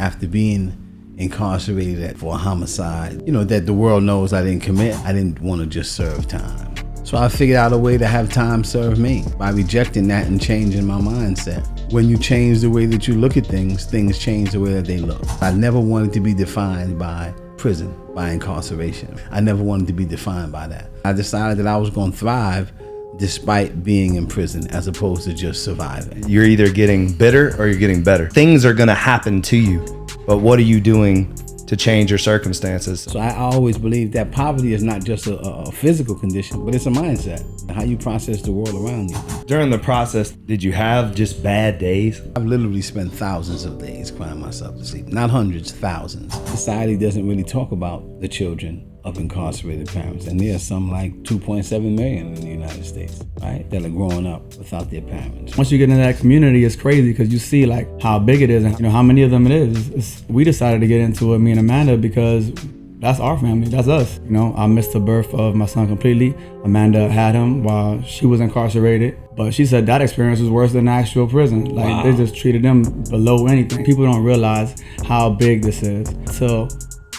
after being incarcerated for a homicide, that the world knows I didn't commit. I didn't want to just serve time. So I figured out a way to have time serve me by rejecting that and changing my mindset. When you change the way that you look at things, things change the way that they look. I never wanted to be defined by prison, by incarceration. I never wanted to be defined by that. I decided that I was going to thrive despite being in prison as opposed to just surviving. You're either getting bitter or you're getting better. Things are going to happen to you, but what are you doing to change your circumstances? So I always believe that poverty is not just a physical condition, but it's a mindset, how you process the world around you. During the process, did you have just bad days? I've literally spent thousands of days crying myself to sleep. Not hundreds, thousands. Society doesn't really talk about the children of incarcerated parents, and there's some like 2.7 million in the United States, right, that are growing up without their parents. Once you get into that community, it's crazy because you see like how big it is and how many of them it is. We decided to get into it, me and Amanda, because that's our family, that's us. I missed the birth of my son completely. Amanda had him while she was incarcerated, but she said that experience was worse than the actual prison. Like, They just treated them below anything. People don't realize how big this is until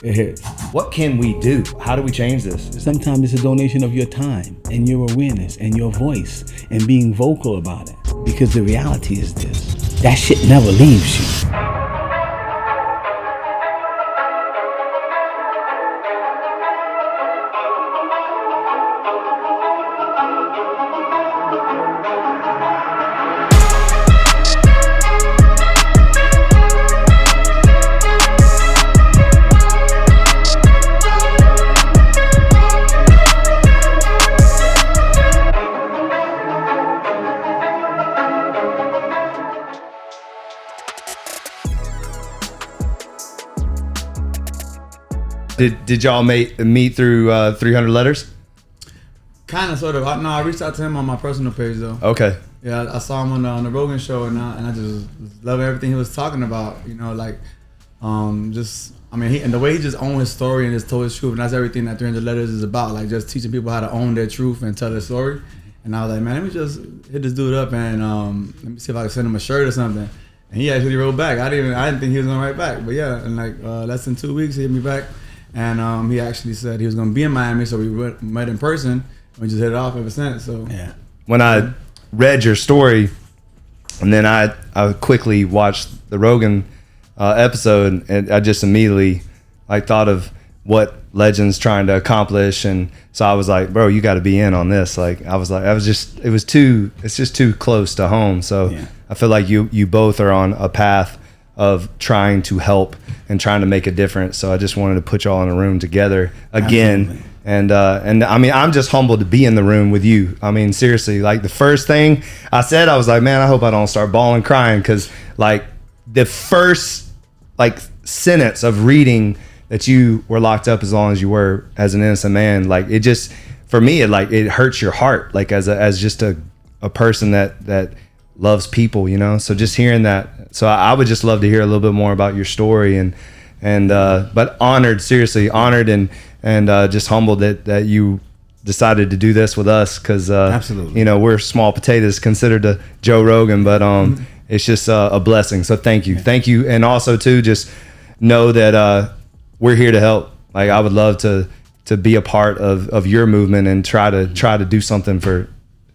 it hits. What can we do? How do we change this? Sometimes it's a donation of your time and your awareness and your voice and being vocal about it. Because the reality is this, that shit never leaves you. Did y'all meet through 300 Letters? Kind of, sort of. I reached out to him on my personal page though. Okay. Yeah, I saw him on the Rogan show, and I just love everything he was talking about. And the way he just owned his story and just told his truth, and that's everything that 300 Letters is about. Like, just teaching people how to own their truth and tell their story. And I was like, man, let me just hit this dude up and let me see if I can send him a shirt or something. And he actually wrote back. I didn't think he was gonna write back, but yeah, in less than 2 weeks, he hit me back. And he actually said he was going to be in Miami, so we met in person, and we just hit it off ever since. So yeah. When I read your story, and then I quickly watched the Rogan episode, and I just immediately thought of what Legend's trying to accomplish, and so I was like, bro, you got to be in on this. It's just too close to home. So yeah. I feel like you both are on a path of trying to help and trying to make a difference. So I just wanted to put y'all in a room together again. Absolutely. And I mean, I'm just humbled to be in the room with you. I mean, seriously, like the first thing I said, I was like, man, I hope I don't start bawling crying. Cause like the first sentence of reading that you were locked up as long as you were as an innocent man, like it just, for me, it hurts your heart. Like as just a person that loves people, so just hearing that. So I would just love to hear a little bit more about your story but seriously honored and just humbled that you decided to do this with us. Cause absolutely, we're small potatoes considered to Joe Rogan, but it's just a blessing. So thank you. Thank you. And also too, just know that we're here to help. Like I would love to be a part of your movement and try to do something for,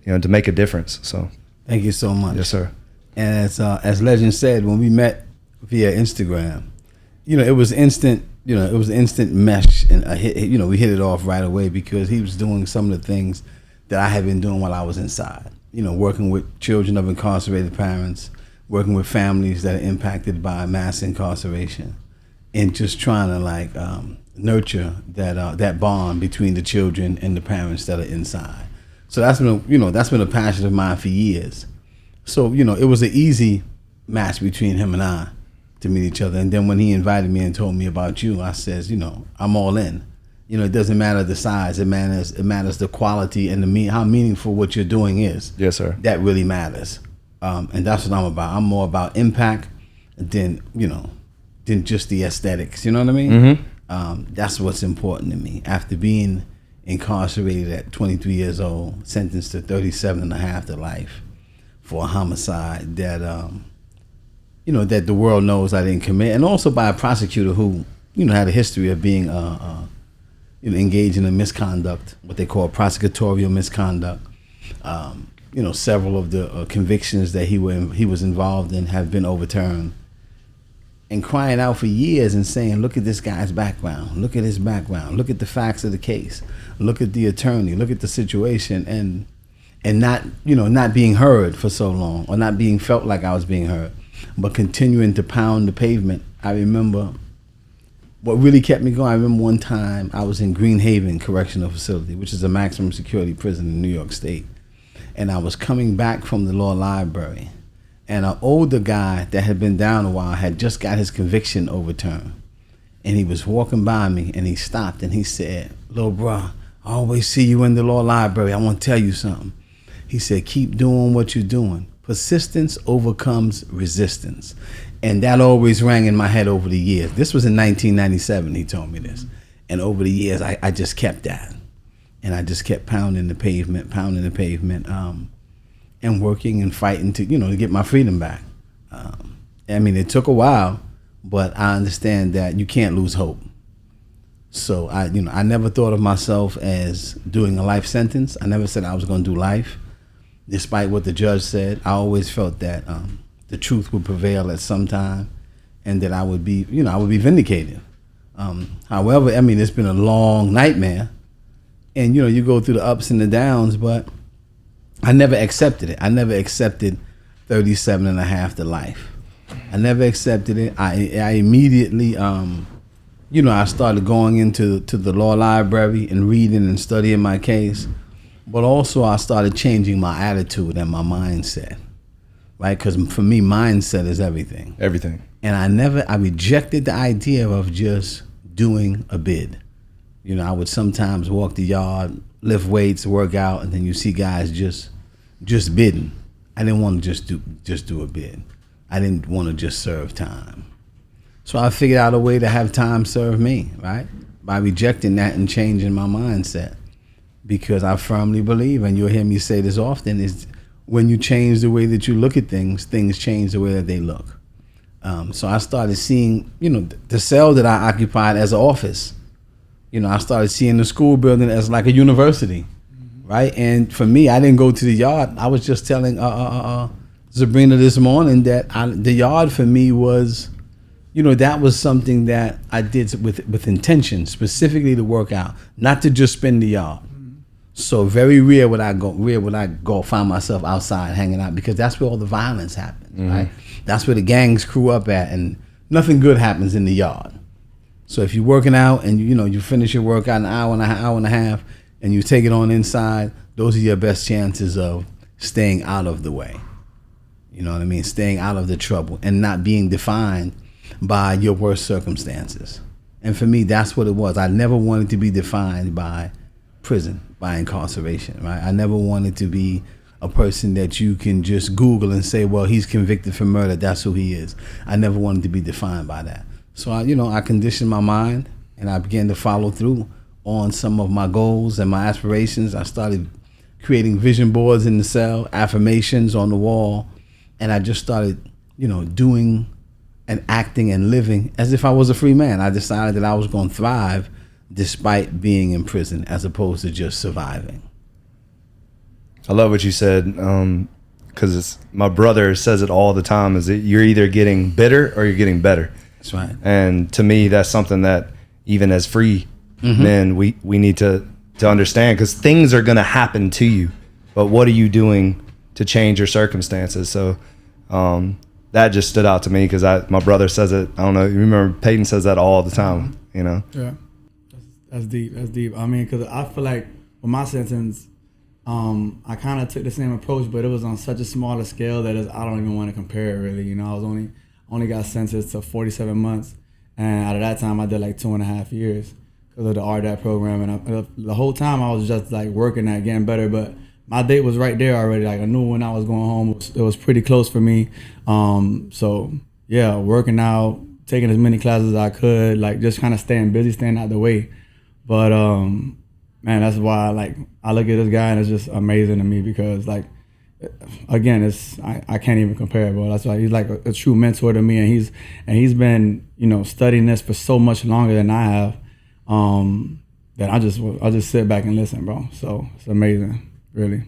to make a difference. So thank you so much. Yes, sir. And as Legend said, when we met via Instagram, it was instant. It was instant mesh, and we hit it off right away because he was doing some of the things that I had been doing while I was inside. Working with children of incarcerated parents, working with families that are impacted by mass incarceration, and just trying to nurture that bond between the children and the parents that are inside. So that's been a passion of mine for years. So, it was an easy match between him and I to meet each other. And then when he invited me and told me about you, I says, I'm all in. It doesn't matter the size. It matters the quality and how meaningful what you're doing is. Yes, sir. That really matters. And that's what I'm about. I'm more about impact than just the aesthetics. You know what I mean? Mm-hmm. That's what's important to me. After being incarcerated at 23 years old, sentenced to 37 and a half to life, for a homicide that that the world knows I didn't commit, and also by a prosecutor who, had a history of being, engaged in a misconduct, what they call prosecutorial misconduct. Several of the convictions that he was involved in have been overturned. And crying out for years and saying, look at this guy's background, look at his background, look at the facts of the case, look at the attorney, look at the situation, and not being heard for so long, or not being felt like I was being heard, but continuing to pound the pavement. I remember what really kept me going. I remember one time I was in Green Haven Correctional Facility, which is a maximum security prison in New York State. And I was coming back from the law library, and an older guy that had been down a while had just got his conviction overturned. And he was walking by me, and he stopped, and he said, "Little bro, I always see you in the law library. I want to tell you something." He said, "Keep doing what you're doing. Persistence overcomes resistance." And that always rang in my head over the years. This was in 1997, he told me this. And over the years, I just kept that. And I just kept pounding the pavement, and working and fighting to get my freedom back. It took a while, but I understand that you can't lose hope. So I never thought of myself as doing a life sentence. I never said I was going to do life, despite what the judge said. I always felt that the truth would prevail at some time, and that I would be vindicated. However, it's been a long nightmare, and you go through the ups and the downs, but I never accepted it. I never accepted 37 and a half to life. I never accepted it. I immediately, I started going into the law library and reading and studying my case, but also I started changing my attitude and my mindset, right? Because for me, mindset is everything. Everything. And I rejected the idea of just doing a bid. I would sometimes walk the yard, lift weights, work out, and then you see guys just bidding. I didn't want to just do a bid. I didn't want to just serve time. So I figured out a way to have time serve me, right? By rejecting that and changing my mindset. Because I firmly believe, and you'll hear me say this often, is when you change the way that you look at things, things change the way that they look. So I started seeing, the cell that I occupied as an office. I started seeing the school building as like a university, right? And for me, I didn't go to the yard. I was just telling Sabrina this morning that the yard for me was, that was something that I did with intention, specifically to work out, not to just spend the yard. So very rare would I go find myself outside hanging out, because that's where all the violence happens, right? That's where the gangs crew up at, and nothing good happens in the yard. So if you're working out and you finish your workout an hour and a half, and you take it on inside, those are your best chances of staying out of the way. You know what I mean? Staying out of the trouble and not being defined by your worst circumstances. And for me, that's what it was. I never wanted to be defined by prison, by incarceration, right? I never wanted to be a person that you can just Google and say, well, he's convicted for murder, that's who he is. I never wanted to be defined by that. So I conditioned my mind, and I began to follow through on some of my goals and my aspirations. I started creating vision boards in the cell, affirmations on the wall, and I just started, doing and acting and living as if I was a free man. I decided that I was going to thrive despite being in prison, as opposed to just surviving. I love what you said, because my brother says it all the time, is that you're either getting bitter or you're getting better. That's right. And to me, that's something that even as free men, we need to understand, because things are going to happen to you, but what are you doing to change your circumstances? So that just stood out to me, because my brother says it. I don't know, you remember Peyton says that all the time, Yeah, that's deep. Because I feel like with my sentence, I kind of took the same approach, but it was on such a smaller scale that I don't even want to compare it really. I was only got sentenced to 47 months, and out of that time I did like 2.5 years because of the RDAP program, and the whole time I was just like working at getting better, but my date was right there already. Like I knew when I was going home, it was pretty close for me. So yeah, working out, taking as many classes as I could, like just kind of staying busy, staying out the way. But man, that's why I look at this guy and it's just amazing to me, because like again, I can't even compare, bro. That's why he's like a true mentor to me, and he's been, you know, studying this for so much longer than I have, that I just sit back and listen, bro. So it's amazing, really.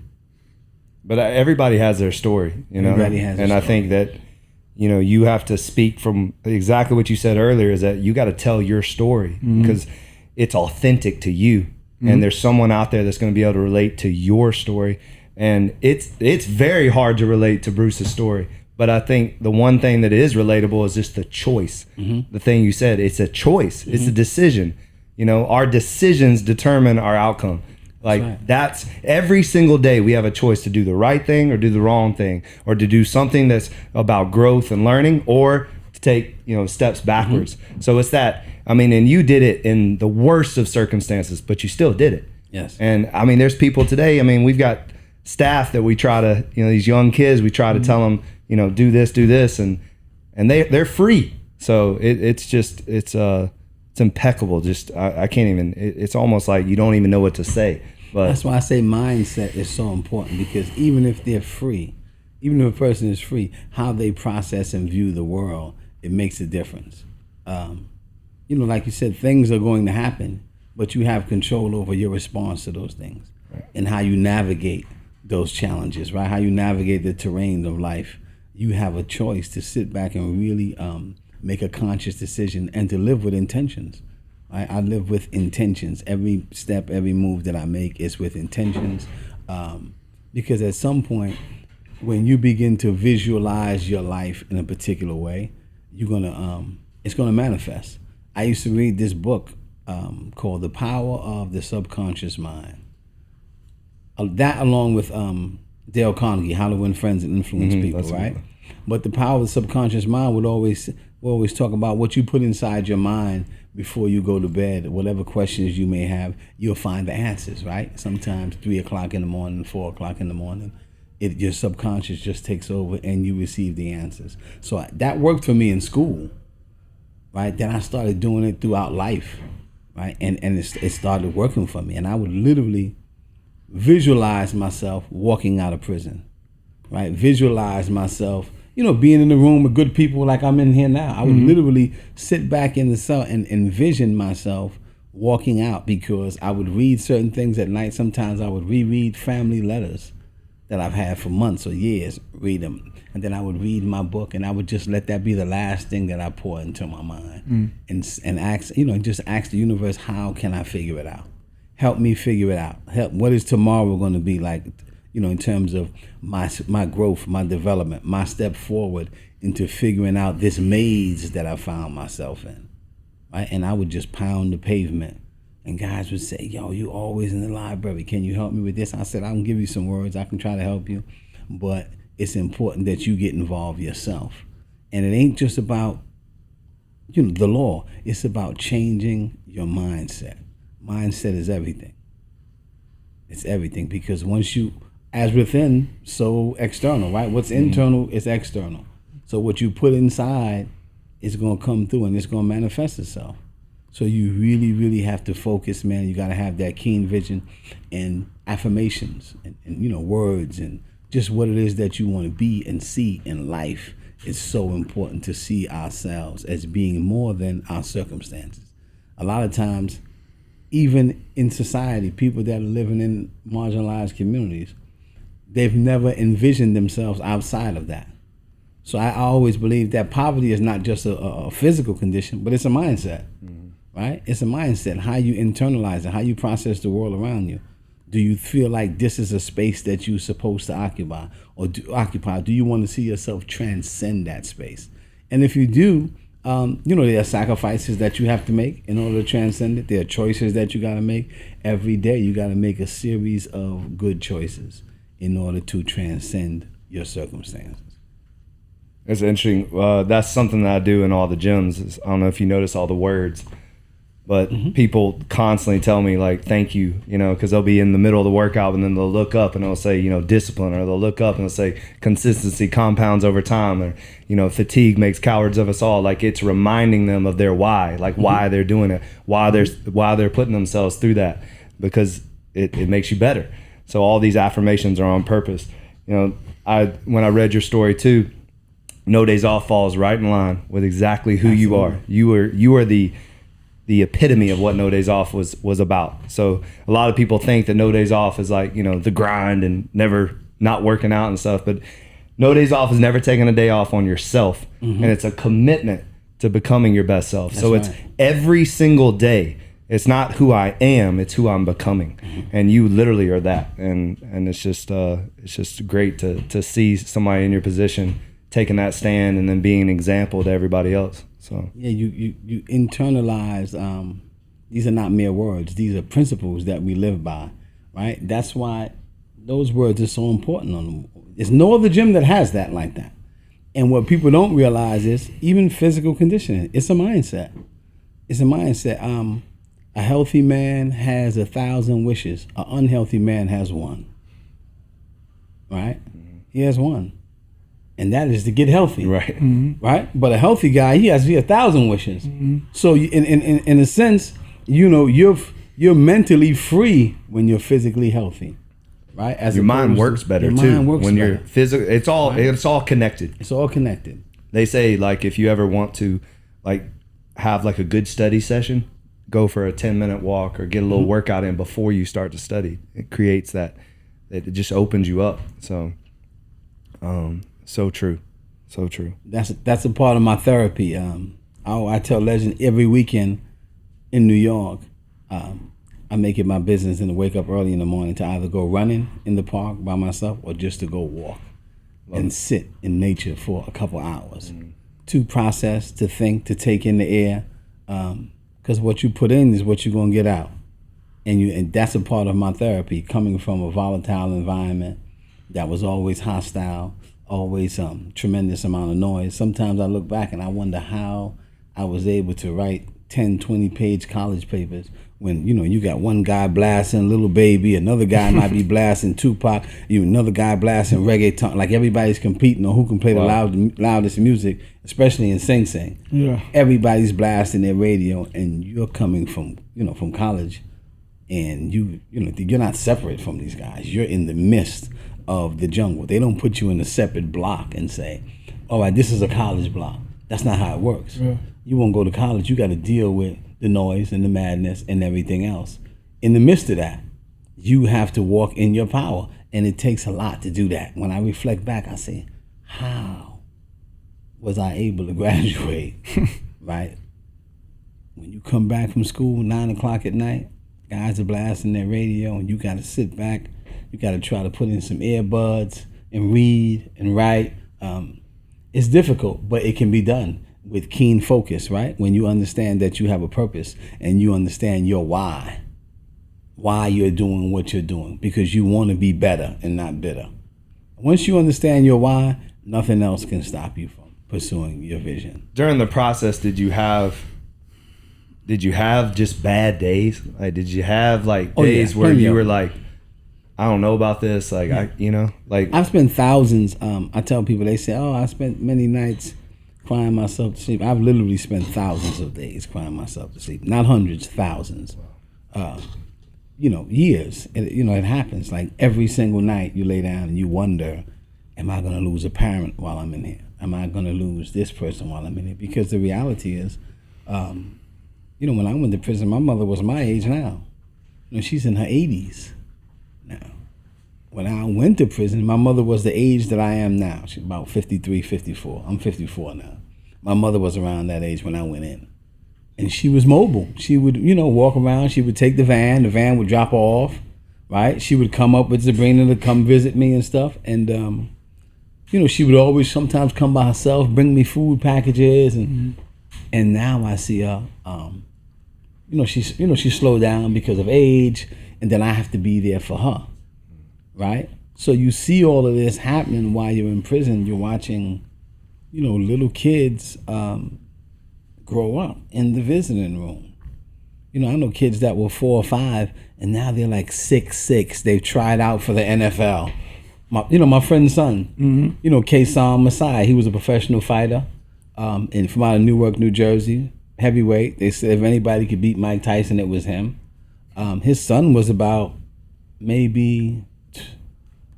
But everybody has their story, you know. Everybody has and their I think that, you know, you have to speak from exactly what you said earlier, is that you got to tell your story because it's authentic to you. And there's someone out there that's going to be able to relate to your story. And it's very hard to relate to Bruce's story. But I think the one thing that is relatable is just the choice. The thing you said, it's a choice. It's a decision. You know, our decisions determine our outcome. Like that's every single day we have a choice to do the right thing or do the wrong thing, or to do something that's about growth and learning, or to take, you know, steps backwards. So it's that, I mean, and you did it in the worst of circumstances, but you still did it. Yes. And I mean, there's people today, I mean, we've got staff that we try to, you know, these young kids, we try to tell them, you know, do this, and they're free. So it's impeccable. Just I can't even. It's almost like you don't even know what to say. But that's why I say mindset is so important, because even if they're free, even if a person is free, how they process and view the world, it makes a difference. You know, like you said, things are going to happen, but you have control over your response to those things, and how you navigate those challenges, right? How you navigate the terrain of life. You have a choice to sit back and really make a conscious decision and to live with intentions. Right? I live with intentions. Every step, every move that I make is with intentions, because at some point, when you begin to visualize your life in a particular way, you're gonna it's gonna manifest. I used to read this book called The Power of the Subconscious Mind. That, along with Dale Carnegie, How to Win Friends and Influence People, right? But The Power of the Subconscious Mind would always talk about what you put inside your mind before you go to bed. Whatever questions you may have, you'll find the answers, right? Sometimes 3 o'clock in the morning, 4 o'clock in the morning, your subconscious just takes over and you receive the answers. So that worked for me in school, right? Then I started doing it throughout life, right? And it started working for me. And I would literally visualize myself walking out of prison, right? Visualize myself, you know, being in the room with good people like I'm in here now. I would literally sit back in the cell and envision myself walking out, because I would read certain things at night. Sometimes I would reread family letters that I've had for months or years, read them. And then I would read my book, and I would just let that be the last thing that I pour into my mind, and ask, you know, just ask the universe, how can I figure it out? Help me figure it out. What is tomorrow going to be like, you know, in terms of my growth, my development, my step forward into figuring out this maze that I found myself in, right? And I would just pound the pavement, and guys would say, yo, you always in the library. Can you help me with this? I said, I can give you some words. I can try to help you, but it's important that you get involved yourself. And it ain't just about, you know, the law. It's about changing your mindset. Mindset is everything. It's everything, because once you, as within, so external, right? What's internal is external. So what you put inside is going to come through, and it's going to manifest itself. So you really, really have to focus, man. You got to have that keen vision and affirmations and, you know, words, and just what it is that you want to be and see in life. It's so important to see ourselves as being more than our circumstances. A lot of times, even in society, people that are living in marginalized communities, they've never envisioned themselves outside of that. So I always believe that poverty is not just a physical condition, but it's a mindset, right? It's a mindset, how you internalize it, how you process the world around you. Do you feel like this is a space that you're supposed to occupy? Or do you want to see yourself transcend that space? And if you do, you know, there are sacrifices that you have to make in order to transcend it. There are choices that you got to make. Every day you got to make a series of good choices in order to transcend your circumstances. It's interesting. That's something that I do in all the gyms. I don't know if you notice all the words, but people constantly tell me, like, thank you, you know, because they'll be in the middle of the workout and then they'll look up and they'll say, you know, discipline, or they'll look up and they'll say consistency compounds over time, or, you know, fatigue makes cowards of us all. Like, it's reminding them of their why, like why they're doing it, why they're putting themselves through that, because it makes you better. So all these affirmations are on purpose. when I read your story too, No Days Off falls right in line with exactly who you are. You are the epitome of what No Days Off was about. So a lot of people think that No Days Off is like, the grind and never not working out and stuff, but No Days Off is never taking a day off on yourself. And it's a commitment to becoming your best self. That's it's every single day. It's not who I am, it's who I'm becoming. And you literally are that. And it's just great to see somebody in your position taking that stand and then being an example to everybody else. So yeah, you internalize. These are not mere words; these are principles that we live by, right? That's why those words are so important. There's no other gym that has that like that. And what people don't realize is even physical conditioning. It's a mindset. It's a mindset. A healthy man has 1,000 wishes. An unhealthy man has one. Right? He has one. And that is to get healthy, right? Right. But a healthy guy, he has 1,000 wishes. So, in a sense, you're mentally free when you're physically healthy, right? As your mind works better too. When you're physical, it's all connected. It's all connected. They say like if you ever want to like have like a good study session, go for a 10-minute walk or get a little workout in before you start to study. It creates that. It just opens you up. So. So true. That's a part of my therapy. I tell Legend every weekend in New York, I make it my business to wake up early in the morning to either go running in the park by myself or just to go walk and sit in nature for a couple hours to process, to think, to take in the air. Because what you put in is what you're gonna get out, and that's a part of my therapy. Coming from a volatile environment that was always hostile. Always tremendous amount of noise. Sometimes I look back and I wonder how I was able to write 10, 20-page college papers when, you got one guy blasting Little Baby, another guy might be blasting Tupac, another guy blasting reggaeton. Like everybody's competing on who can play the loudest music, especially in Sing Sing. Yeah. Everybody's blasting their radio and you're coming from, from college and you're not separate from these guys. You're in the midst of the jungle. They don't put you in a separate block and say, all right, this is a college block. That's not how it works. Yeah. You won't go to college. You got to deal with the noise and the madness and everything else. In the midst of that, you have to walk in your power. And it takes a lot to do that. When I reflect back, I say, how was I able to graduate, right? When you come back from school, 9 o'clock at night, guys are blasting their radio and you got to sit back. You got to try to put in some earbuds and read and write. It's difficult, but it can be done with keen focus, right? When you understand that you have a purpose and you understand your why you're doing what you're doing, because you want to be better and not bitter. Once you understand your why, nothing else can stop you from pursuing your vision. During the process, did you have just bad days? Like, did you have like days where you were like, I don't know about this, like I've spent thousands. I tell people, they say, "Oh, I spent many nights crying myself to sleep." I've literally spent thousands of days crying myself to sleep. Not hundreds, thousands. Years. It happens. Like every single night, you lay down and you wonder, "Am I going to lose a parent while I'm in here? Am I going to lose this person while I'm in here?" Because the reality is, when I went to prison, my mother was my age now. She's in her 80s. Now, when I went to prison, my mother was the age that I am now. She's about 53, 54. I'm 54 now. My mother was around that age when I went in. And she was mobile. She would, walk around. She would take the van. The van would drop her off, right? She would come up with Sabrina to come visit me and stuff. And, she would always sometimes come by herself, bring me food packages. And now I see her, she slowed down because of age. And then I have to be there for her, right? So you see all of this happening while you're in prison. You're watching, little kids grow up in the visiting room. I know kids that were 4 or 5, and now they're like 6'6". They've tried out for the NFL. My friend's son, Kaysam Masai, he was a professional fighter, and from out of Newark, New Jersey, heavyweight. They said if anybody could beat Mike Tyson, it was him. His son was about maybe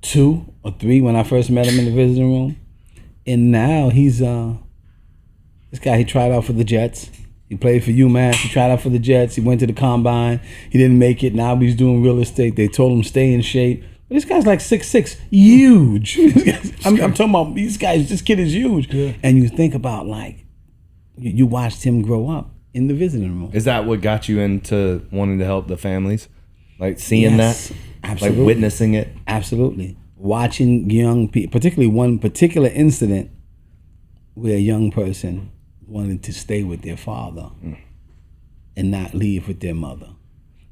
2 or 3 when I first met him in the visiting room. And now he's this guy, he tried out for the Jets. He played for UMass. He tried out for the Jets. He went to the combine. He didn't make it. Now he's doing real estate. They told him stay in shape. But this guy's like 6'6", huge. I'm talking about these guys. This kid is huge. Yeah. And you think about like, you watched him grow up in the visiting room. Is that what got you into wanting to help the families? Like seeing that? Absolutely. Like witnessing it? Absolutely. Watching young people, particularly one particular incident where a young person wanted to stay with their father and not leave with their mother.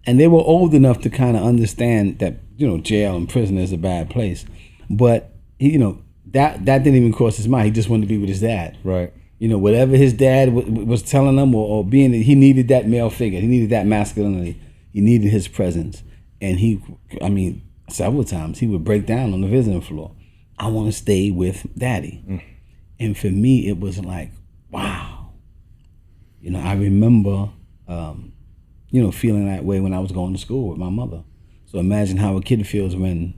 And they were old enough to kind of understand that, jail and prison is a bad place. But, that didn't even cross his mind. He just wanted to be with his dad. Right. Whatever his dad was telling him or being, he needed that male figure. He needed that masculinity. He needed his presence. And several times he would break down on the visiting floor. I want to stay with daddy. And for me, it was like, wow. I remember, feeling that way when I was going to school with my mother. So imagine how a kid feels when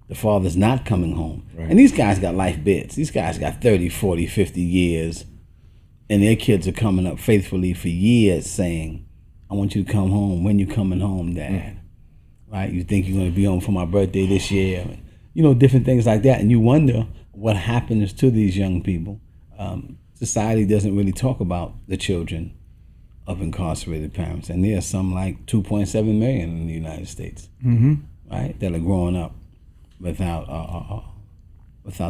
the father's not coming home. Right. And these guys got life bits. These guys got 30, 40, 50 years. And their kids are coming up faithfully for years saying, I want you to come home. When you coming home, Dad? Right? You think you're going to be home for my birthday this year? Different things like that. And you wonder what happens to these young people. Society doesn't really talk about the children of incarcerated parents. And there's some like 2.7 million in the United States, right? That are growing up without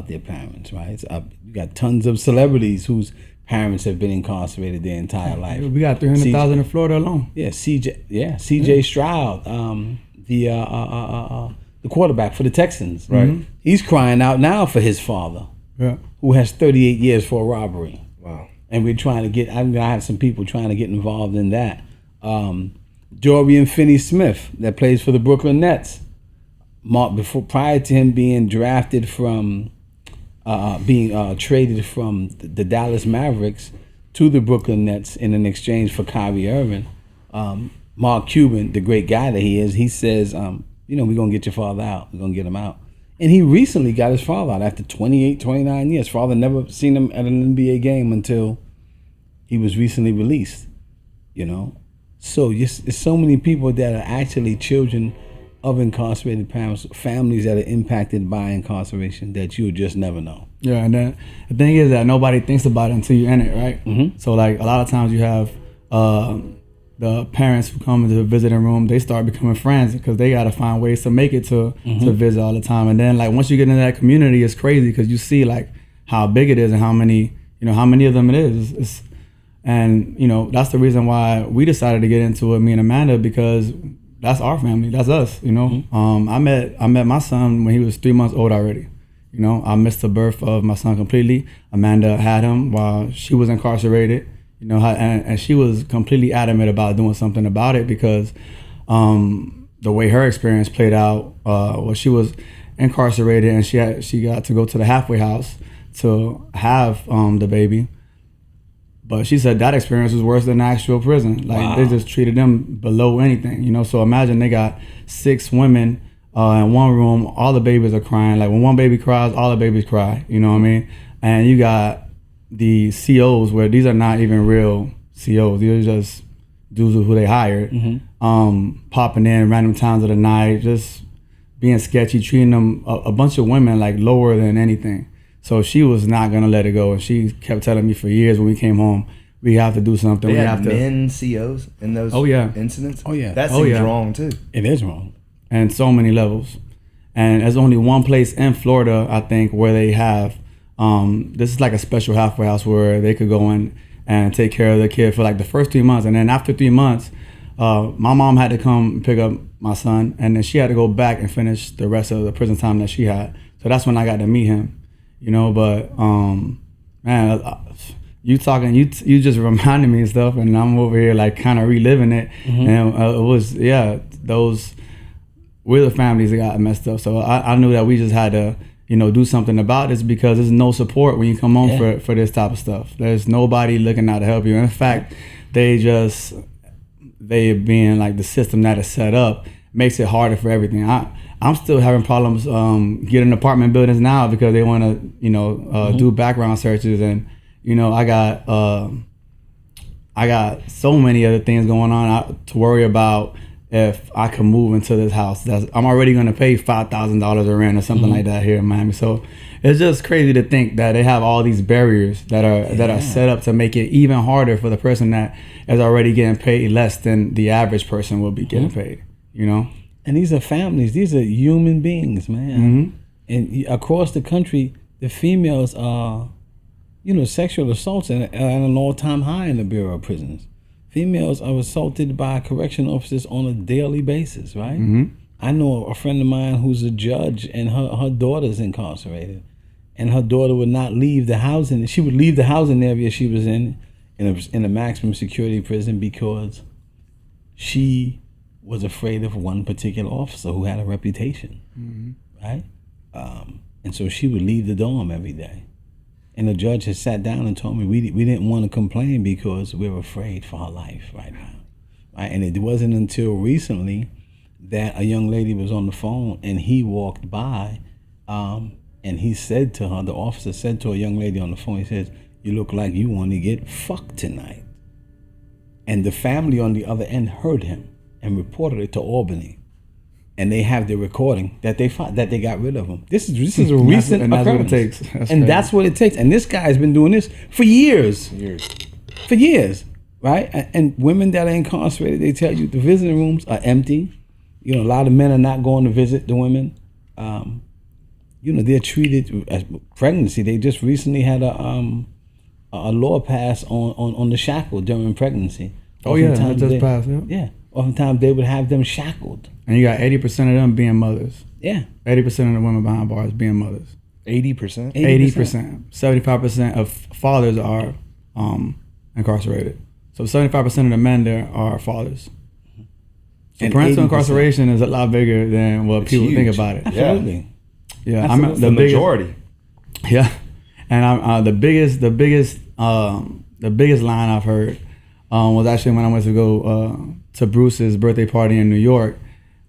their parents, right? You got tons of celebrities whose parents have been incarcerated their entire life. We got 300,000 in Florida alone. Yeah, CJ Stroud, the quarterback for the Texans. Right. He's crying out now for his father, who has 38 years for a robbery. Wow. And we're trying to get, I have some people trying to get involved in that. Dorian Finney-Smith, that plays for the Brooklyn Nets. Prior to him being drafted from, being traded from the Dallas Mavericks to the Brooklyn Nets in an exchange for Kyrie Irving, Mark Cuban, the great guy that he is, he says, we're going to get your father out. We're going to get him out. And he recently got his father out after 28, 29 years. Father never seen him at an NBA game until he was recently released, So there's so many people that are actually children of incarcerated parents, families that are impacted by incarceration that you'll just never know. Yeah, and then the thing is that nobody thinks about it until you're in it, right? Mm-hmm. So like a lot of times you have the parents who come into the visiting room, they start becoming friends because they got to find ways to make it to visit all the time. And then like once you get into that community, it's crazy because you see like how big it is and how many of them it is. And that's the reason why we decided to get into it, me and Amanda, because that's our family, that's us. I met my son when he was 3 months old already. I missed the birth of my son completely. Amanda had him while she was incarcerated. And she was completely adamant about doing something about it because the way her experience played out was she was incarcerated and she got to go to the halfway house to have the baby. But she said that experience was worse than actual prison. Like They just treated them below anything, So imagine they got 6 women in one room, all the babies are crying. Like when one baby cries, all the babies cry, you know what I mean? And you got the COs where these are not even real COs. These are just dudes who they hired, popping in random times of the night, just being sketchy, treating them, a bunch of women like lower than anything. So she was not gonna let it go, and she kept telling me for years when we came home, we have to do something. They we had have to. Men COs in those incidents. Oh yeah, that seems wrong too. It is wrong, and so many levels. And there's only one place in Florida, I think, where they have. This is like a special halfway house where they could go in and take care of the kid for like the first 3 months, and then after 3 months, my mom had to come pick up my son, and then she had to go back and finish the rest of the prison time that she had. So that's when I got to meet him. But man, you talking, you just reminded me of stuff, and I'm over here like kind of reliving it. And it was we're the families that got messed up. So I knew that we just had to do something about this because there's no support when you come home for this type of stuff. There's nobody looking out to help you. In fact, they being like the system that is set up makes it harder for everything. I'm still having problems getting apartment buildings now because they want to, do background searches, and I got so many other things going on to worry about if I could move into this house. I'm already going to pay $5,000 a rent or something like that here in Miami. So it's just crazy to think that they have all these barriers that are set up to make it even harder for the person that is already getting paid less than the average person will be getting paid. And these are families. These are human beings, man. And across the country, the females are, sexual assaults at an all-time high in the Bureau of Prisons. Females are assaulted by correction officers on a daily basis, right? I know a friend of mine who's a judge, and her daughter's incarcerated, and her daughter would not leave the housing. She would leave the housing area she was in a maximum security prison because she was afraid of one particular officer who had a reputation, right? And so she would leave the dorm every day. And the judge has sat down and told me we didn't want to complain because we're afraid for her life right now, right? And it wasn't until recently that a young lady was on the phone and he walked by, and he said to her, the officer said to a young lady on the phone, he says, "You look like you want to get fucked tonight." And the family on the other end heard him and reported it to Albany, and they have the recording that they got rid of him. This is a recent occurrence. That's what it takes. That's what it takes. And this guy has been doing this for years. For years, right? And women that are incarcerated, they tell you the visiting rooms are empty. A lot of men are not going to visit the women. They're treated as pregnancy. They just recently had a law passed on the shackle during pregnancy. Oh yeah, that just passed. Yeah. Oftentimes they would have them shackled. And you got 80% of them being mothers. Yeah. 80% of the women behind bars being mothers. 80%? 80%. 75% of fathers are incarcerated. So 75% of the men there are fathers. So parental incarceration is a lot bigger than what people think about it. Absolutely. Yeah, absolutely. The majority. Yeah, and the biggest line I've heard was actually when I went to go to Bruce's birthday party in New York,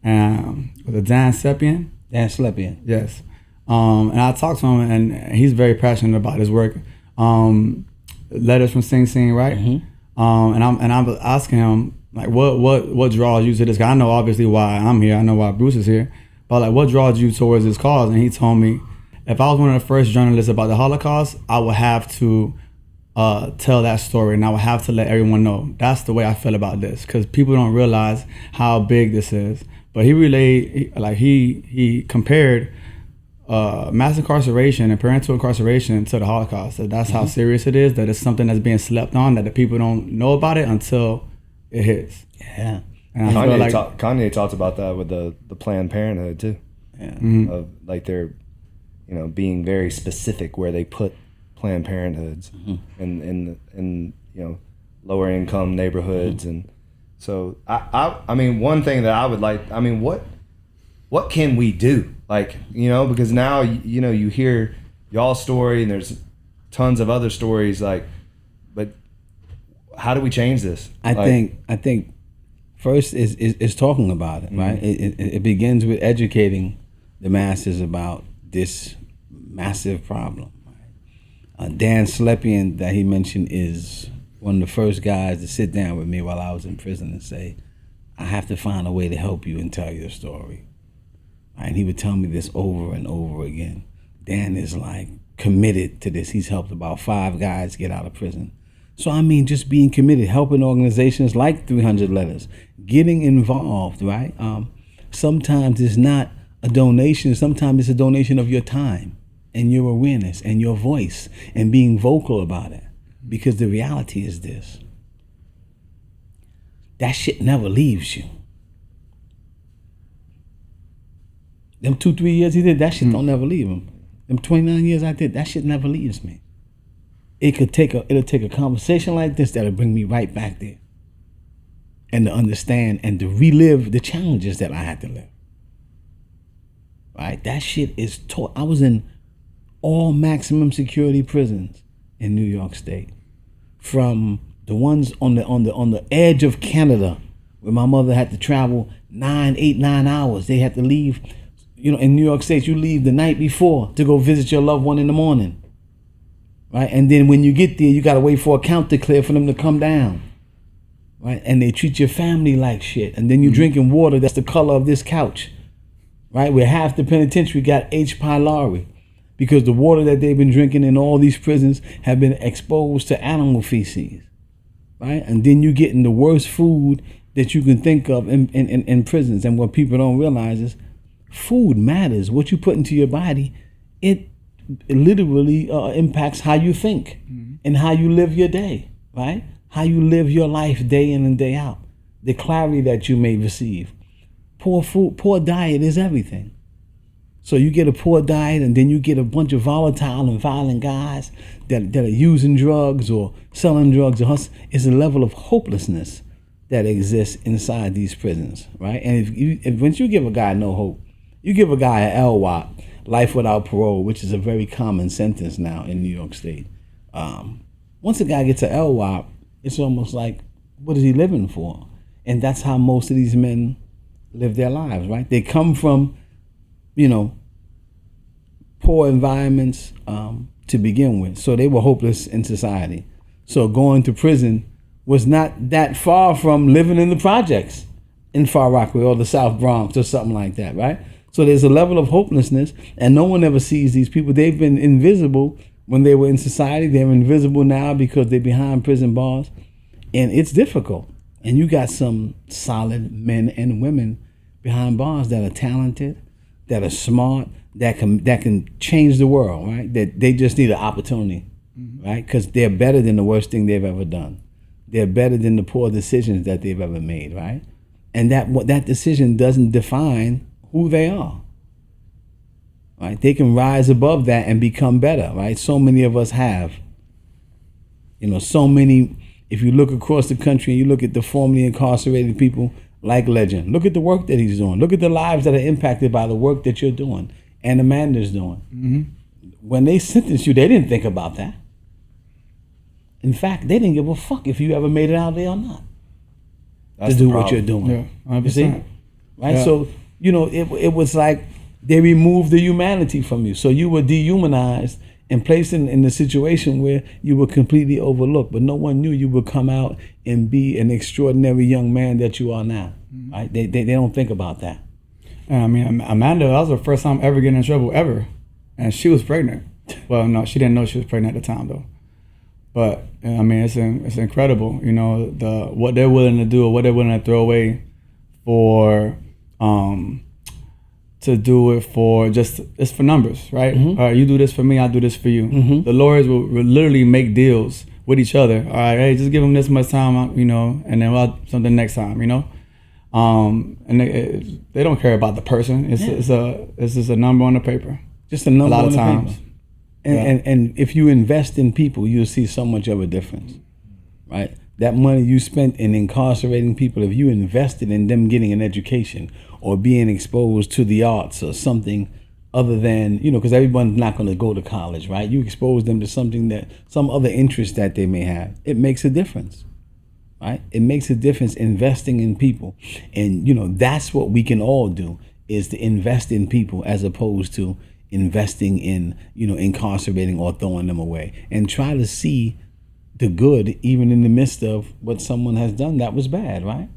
and was it Dan Slepian? Dan Slepian. Yes. And I talked to him, and he's very passionate about his work. Letters from Sing Sing, right? And I'm asking him, like, what draws you to this guy? I know obviously why I'm here. I know why Bruce is here. But like, what draws you towards this cause? And he told me, if I was one of the first journalists about the Holocaust, I would have to tell that story, and I would have to let everyone know. That's the way I feel about this, because people don't realize how big this is. But he compared mass incarceration and parental incarceration to the Holocaust. So that's how serious it is, that it's something that's being slept on, that the people don't know about it until it hits. Yeah. And Kanye talked about that with the Planned Parenthood too. Yeah. Of like they're, being very specific where they put Planned Parenthoods in lower income neighborhoods. And so I mean, one thing that I would like, I mean, what can we do? Like, because now, you hear y'all's story and there's tons of other stories, like, but how do we change this? I think first is talking about it, right? It begins with educating the masses about this massive problem. Dan Slepian, that he mentioned, is one of the first guys to sit down with me while I was in prison and say, I have to find a way to help you and tell your story. And he would tell me this over and over again. Dan is like committed to this. He's helped about 5 guys get out of prison. So I mean, just being committed, helping organizations like 300 Letters, getting involved, right? Sometimes it's not a donation. Sometimes it's a donation of your time and your awareness and your voice and being vocal about it. Because the reality is this: that shit never leaves you. Them 2-3 years he did, that shit don't never leave him. Them 29 years I did, that shit never leaves me. It'll take a conversation like this that'll bring me right back there. And to understand and to relive the challenges that I had to live. Right? That shit is taught. I was in all maximum security prisons in New York State. From the ones on the edge of Canada, where my mother had to travel 9 hours. They had to leave in New York State, you leave the night before to go visit your loved one in the morning, right? And then when you get there, you gotta wait for a count to clear for them to come down, right? And they treat your family like shit. And then you're drinking water that's the color of this couch, right? Where half the penitentiary got H. pylori because the water that they've been drinking in all these prisons have been exposed to animal feces, right? And then you getting the worst food that you can think of in prisons. And what people don't realize is food matters. What you put into your body, it literally impacts how you think and how you live your day, right? How you live your life day in and day out. The clarity that you may receive. Poor food, poor diet is everything. So you get a poor diet and then you get a bunch of volatile and violent guys that are using drugs or selling drugs. It's a level of hopelessness that exists inside these prisons, right? And if once you give a guy no hope, you give a guy an LWOP, life without parole, which is a very common sentence now in New York State. Once a guy gets an LWOP, it's almost like, what is he living for? And that's how most of these men live their lives, right? They come from, poor environments to begin with. So they were hopeless in society. So going to prison was not that far from living in the projects in Far Rockaway or the South Bronx or something like that, right? So there's a level of hopelessness, and no one ever sees these people. They've been invisible when they were in society. They're invisible now because they're behind prison bars, and it's difficult. And you got some solid men and women behind bars that are talented, that are smart, that can change the world, right? That they just need an opportunity, right? Because they're better than the worst thing they've ever done. They're better than the poor decisions that they've ever made, right? And that decision doesn't define who they are, right? They can rise above that and become better, right? So many of us have. So many, if you look across the country and you look at the formerly incarcerated people like Legend, look at the work that he's doing. Look at the lives that are impacted by the work that you're doing and Amanda's doing. When they sentenced you, they didn't think about that. In fact, they didn't give a fuck if you ever made it out there or not. That's to do what you're doing. Yeah, 100%. You see? Right? Yeah. So, it was like they removed the humanity from you. So you were dehumanized and placed in the situation where you were completely overlooked. But no one knew you would come out and be an extraordinary young man that you are now. Right? They don't think about that. And I mean, Amanda, that was her first time ever getting in trouble ever. And she was pregnant. Well, no, she didn't know she was pregnant at the time, though. But I mean, it's incredible, what they're willing to do or what they're willing to throw away for, to do it for it's for numbers, right? All right, you do this for me, I do this for you. The lawyers will literally make deals with each other. All right, hey, just give them this much time, and then we'll have something next time, and they don't care about the person. It's just a number on the paper. Just a number a lot on of the times. paper. And if you invest in people, you'll see so much of a difference, right? That money you spent in incarcerating people, if you invested in them getting an education or being exposed to the arts or something other than, because everyone's not going to go to college, right? You expose them to some other interest that they may have. It makes a difference, right? It makes a difference investing in people. And, that's what we can all do, is to invest in people as opposed to investing in, incarcerating or throwing them away, and try to see the good even in the midst of what someone has done that was bad, right?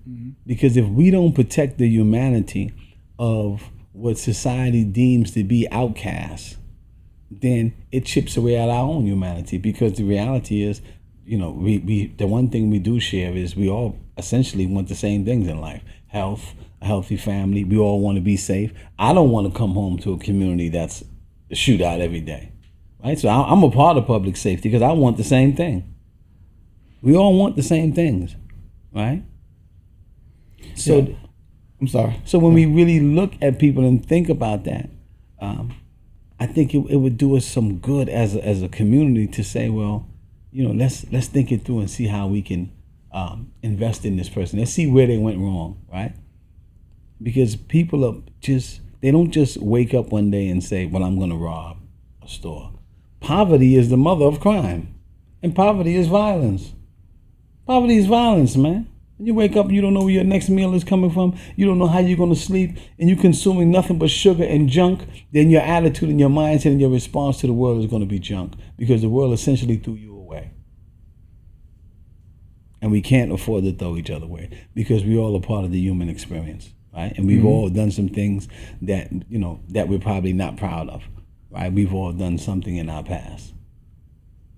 Because if we don't protect the humanity of what society deems to be outcasts, then it chips away at our own humanity. Because the reality is, we the one thing we do share is we all essentially want the same things in life: health, a healthy family. We all want to be safe. I don't want to come home to a community that's a shootout every day, right? So I'm a part of public safety because I want the same thing. We all want the same things, right? So, Yeah. I'm sorry. So when we really look at people and think about that, I think it would do us some good as a community to say, well, let's think it through and see how we can invest in this person. Let's see where they went wrong, right? Because people are they don't just wake up one day and say, well, I'm going to rob a store. Poverty is the mother of crime, and poverty is violence. Poverty is violence, man. And you wake up and you don't know where your next meal is coming from. You don't know how you're going to sleep, and you're consuming nothing but sugar and junk. Then your attitude and your mindset and your response to the world is going to be junk, because the world essentially threw you away. And we can't afford to throw each other away, because we all are part of the human experience, right? And we've all done some things that, that we're probably not proud of, right? We've all done something in our past.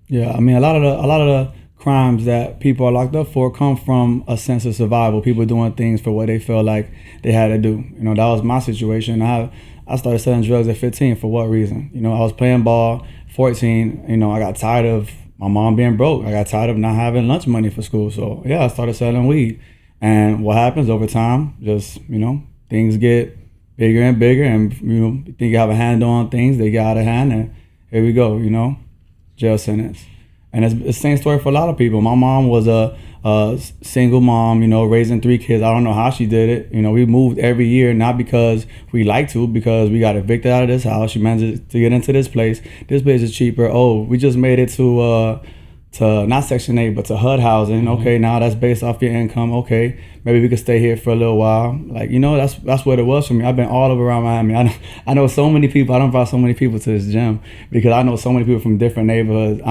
Yeah, I mean, a lot of the crimes that people are locked up for come from a sense of survival. People doing things for what they feel like they had to do. That was my situation. I started selling drugs at 15. For what reason? I was playing ball. 14. I got tired of my mom being broke. I got tired of not having lunch money for school. So yeah, I started selling weed. And what happens over time? Just things get bigger and bigger, and you think you have a handle on things, they get out of hand, and here we go. Jail sentence. And it's the same story for a lot of people. My mom was a single mom, raising 3 kids. I don't know how she did it. We moved every year, not because we like to, because we got evicted out of this house. She managed to get into this place. This place is cheaper. Oh, we just made it to not Section 8, but to HUD housing. Okay, now that's based off your income. Okay, maybe we could stay here for a little while. That's what it was for me. I've been all over around Miami. I know so many people. I don't brought so many people to this gym because I know so many people from different neighborhoods.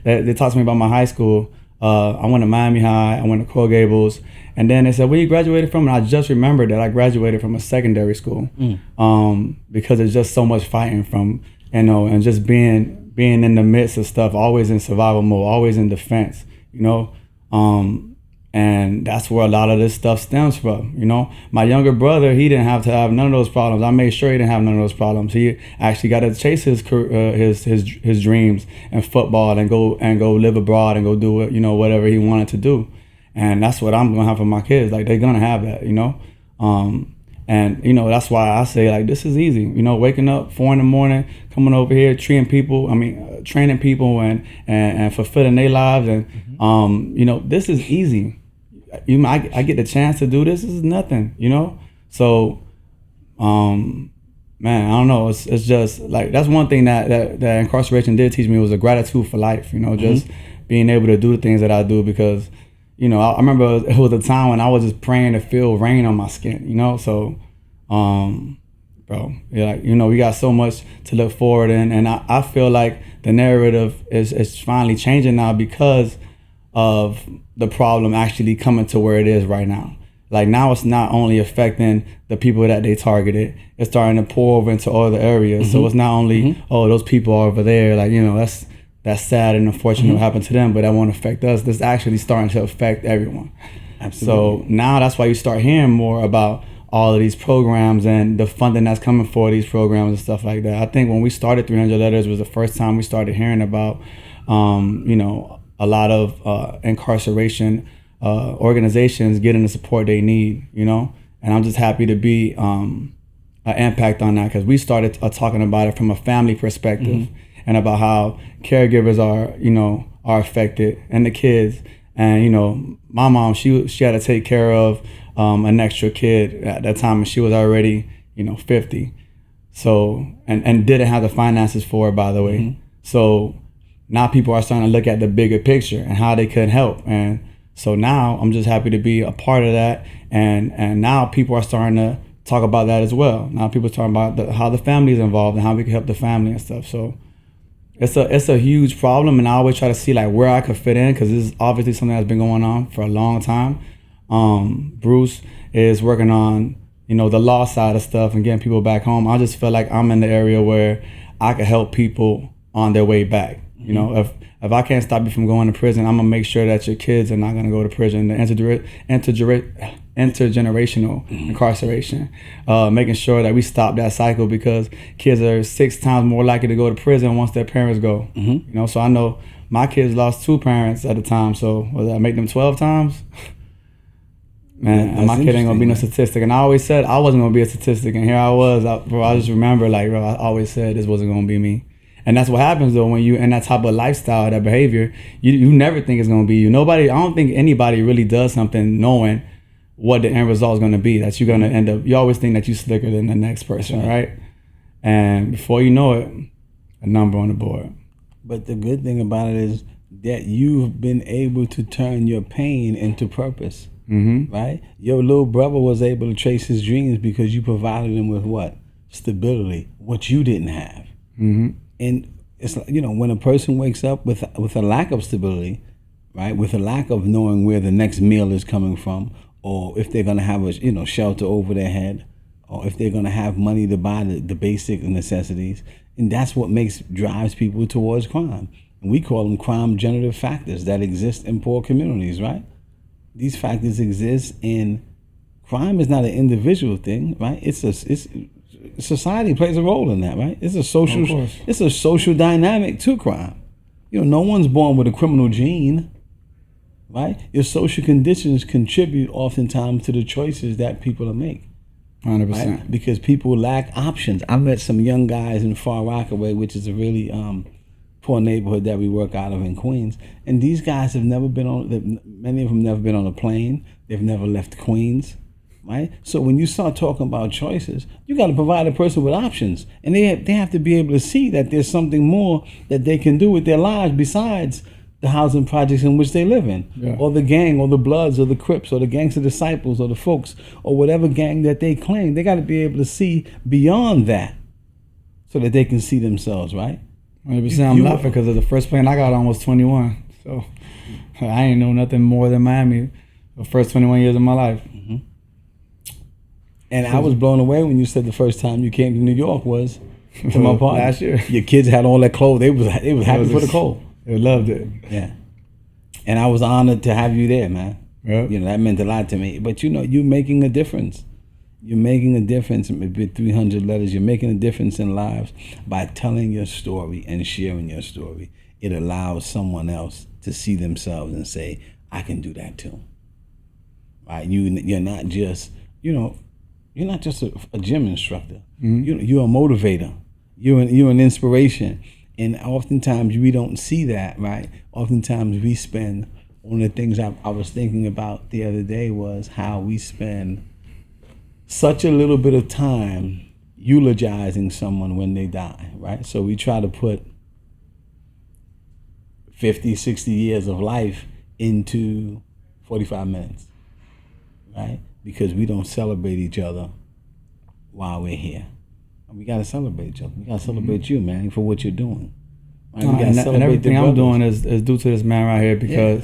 They talked to me about my high school. I went to Miami High. I went to Coral Gables. And then they said, where you graduated from? And I just remembered that I graduated from a secondary school because it's just so much fighting from, and just being in the midst of stuff, always in survival mode, always in defense, and that's where a lot of this stuff stems from. My younger brother, he didn't have to have none of those problems. I made sure he didn't have none of those problems. He actually got to chase his dreams and football and go live abroad and go do it, whatever he wanted to do. And that's what I'm gonna have for my kids. Like, they're gonna have that, And that's why I say, this is easy. Waking up 4 a.m, coming over here, training people and fulfilling their lives, and this is easy. I get the chance to do this. This is nothing. So, man, I don't know. It's just that's one thing that incarceration did teach me, was a gratitude for life. Just being able to do the things that I do, because I remember it was a time when I was just praying to feel rain on my skin, So, bro, we got so much to look forward in, and I feel like the narrative is finally changing now because of the problem actually coming to where it is right now. Now it's not only affecting the people that they targeted, it's starting to pour over into other areas. So it's not only, those people are over there, that's sad and unfortunate what happened to them, but that won't affect us. This is actually starting to affect everyone. Absolutely. So now that's why you start hearing more about all of these programs and the funding that's coming for these programs and stuff like that. I think when we started 300 Letters was the first time we started hearing about, a lot of incarceration organizations getting the support they need, And I'm just happy to be an impact on that, because we started talking about it from a family perspective. And about how caregivers are affected, and the kids. And my mom, she had to take care of an extra kid at that time, and she was already 50. So and didn't have the finances for it, by the way. So now people are starting to look at the bigger picture and how they could help. And so now I'm just happy to be a part of that. And now people are starting to talk about that as well. Now people are talking about how the family is involved and how we can help the family and stuff. So it's a huge problem, and I always try to see where I could fit in, because this is obviously something that's been going on for a long time. Bruce is working on the law side of stuff and getting people back home. I just feel like I'm in the area where I could help people on their way back. If I can't stop you from going to prison, I'm gonna make sure that your kids are not gonna go to prison. The intergenerational incarceration, making sure that we stop that cycle, because kids are 6 times more likely to go to prison once their parents go. So I know my kids lost 2 parents at a time. So was that make them 12 times? Man, my kid ain't gonna be no statistic. And I always said I wasn't gonna be a statistic, and here I was. I just remember I always said this wasn't gonna be me. And that's what happens though when you in that type of lifestyle, that behavior. You never think it's gonna be you. I don't think anybody really does something knowing what the end result is gonna be. That you're gonna end up. You always think that you're slicker than the next person, right? And before you know it, a number on the board. But the good thing about it is that you've been able to turn your pain into purpose. right? Your little brother was able to chase his dreams because you provided him with what? Stability, what you didn't have. And it's like, when a person wakes up with a lack of stability, right, with a lack of knowing where the next meal is coming from, or if they're going to have a shelter over their head, or if they're going to have money to buy the basic necessities, and that's what drives people towards crime. And we call them crime generative factors that exist in poor communities, right? These factors exist, and crime is not an individual thing, right? Society plays a role in that, right? It's a social dynamic to crime. No one's born with a criminal gene, right? Your social conditions contribute oftentimes to the choices that people make. 100%. Right? Because people lack options. I met some young guys in Far Rockaway, which is a really poor neighborhood that we work out of in Queens. And these guys have never been many of them never been on a plane. They've never left Queens, right? So when you start talking about choices, you got to provide a person with options. And they have to be able to see that there's something more that they can do with their lives besides the housing projects in which they live in, or the gang, or the Bloods, or the Crips, or the Gangster Disciples, or the Folks, or whatever gang that they claim. They got to be able to see beyond that so that they can see themselves, right? 100%. I'm laughing because the first plane I got on was 21. So I ain't know nothing more than Miami the first 21 years of my life. And I was blown away when you said the first time you came to New York was to my party. Last year. Your kids had all that clothes. They was happy for the cold. They loved it. Yeah. And I was honored to have you there, man. Yep. That meant a lot to me. But you're making a difference. You're making a difference with 300 letters. You're making a difference in lives by telling your story and sharing your story. It allows someone else to see themselves and say, I can do that too. Right? You're not just, you're not just a gym instructor. You're a motivator. You're an inspiration. And oftentimes we don't see that, right? Oftentimes we spend, one of the things I was thinking about the other day was how we spend such a little bit of time eulogizing someone when they die, right? So we try to put 50, 60 years of life into 45 minutes, right? Because we don't celebrate each other while we're here. We got to celebrate each other. We got to celebrate you, man, for what you're doing. Right? And everything I'm doing is due to this man right here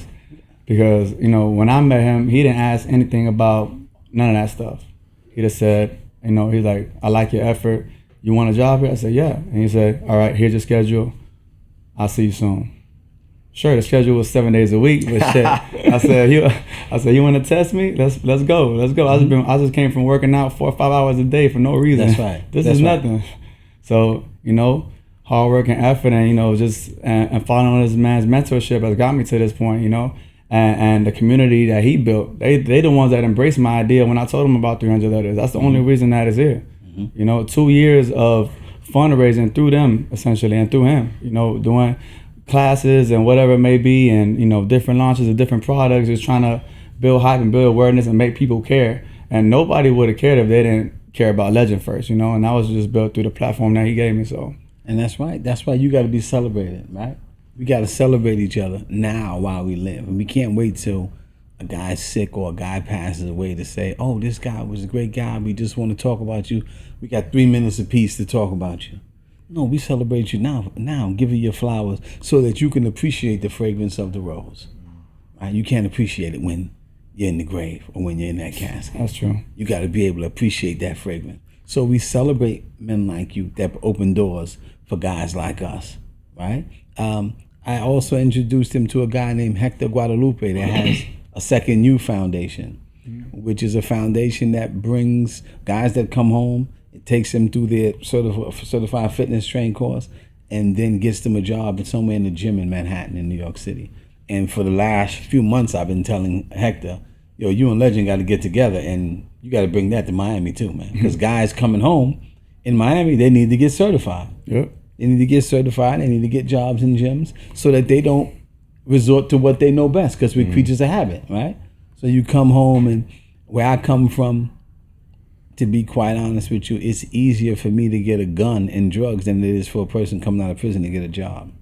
because when I met him, he didn't ask anything about none of that stuff. He just said, he's like, I like your effort. You want a job here? I said, yeah. And he said, all right, here's your schedule. I'll see you soon. Sure, the schedule was 7 days a week, but shit. I said, you want to test me? Let's go. I just came from working out 4 or 5 hours a day for no reason. That's right. This is nothing. So hard work and effort, and just and following this man's mentorship has got me to this point. And the community that he built, they the ones that embraced my idea when I told them about 300 letters. That's the only reason that is here. 2 years of fundraising through them essentially, and through him. Doing classes and whatever it may be, and different launches of different products, just trying to build hype and build awareness and make people care. And nobody would have cared if they didn't care about Legend first, and that was just built through the platform that he gave me. So, and that's right. That's why you got to be celebrated, right? We got to celebrate each other now while we live, and we can't wait till a guy's sick or a guy passes away to say, "Oh, this guy was a great guy. We just want to talk about you. We got 3 minutes apiece to talk about you." No, we celebrate you now, give you your flowers so that you can appreciate the fragrance of the rose. Right? You can't appreciate it when you're in the grave or when you're in that casket. That's true. You got to be able to appreciate that fragrance. So we celebrate men like you that open doors for guys like us, right? I also introduced him to a guy named Hector Guadalupe that has a Second You Foundation, which is a foundation that brings guys that come home. It takes them through their certified fitness train course and then gets them a job somewhere in the gym in Manhattan in New York City. And for the last few months, I've been telling Hector, you and Legend got to get together, and you got to bring that to Miami too, man. Because guys coming home in Miami, they need to get certified. Yep. They need to get certified. They need to get jobs in gyms so that they don't resort to what they know best, because we're creatures of habit, right? So you come home, and where I come from, to be quite honest with you, it's easier for me to get a gun and drugs than it is for a person coming out of prison to get a job.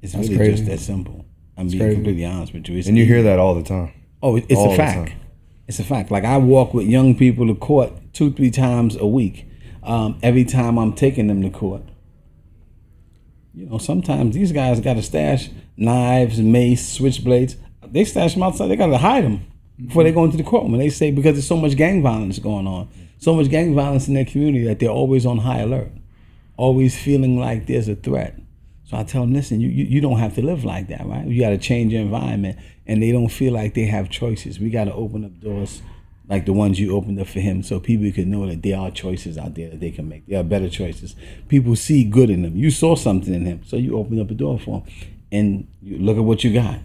It's That's really crazy. just that simple. I'm That's being crazy. completely honest with you. And you hear that all the time. Oh, it's a fact. It's a fact. Like I walk with young people to court 2-3 times a week. Every time I'm taking them to court. You know, sometimes these guys got to stash knives, mace, switchblades. They stash them outside. They got to hide them before they go into the courtroom. And they say because there's so much gang violence going on, so much gang violence in their community that they're always on high alert, always feeling like there's a threat. So I tell them, listen, you don't have to live like that, right? You got to change your environment, and they don't feel like they have choices. We got to open up doors like the ones you opened up for him, so people can know that there are choices out there that they can make. There are better choices. People see good in them. You saw something in him, so you opened up a door for him, and you look at what you got,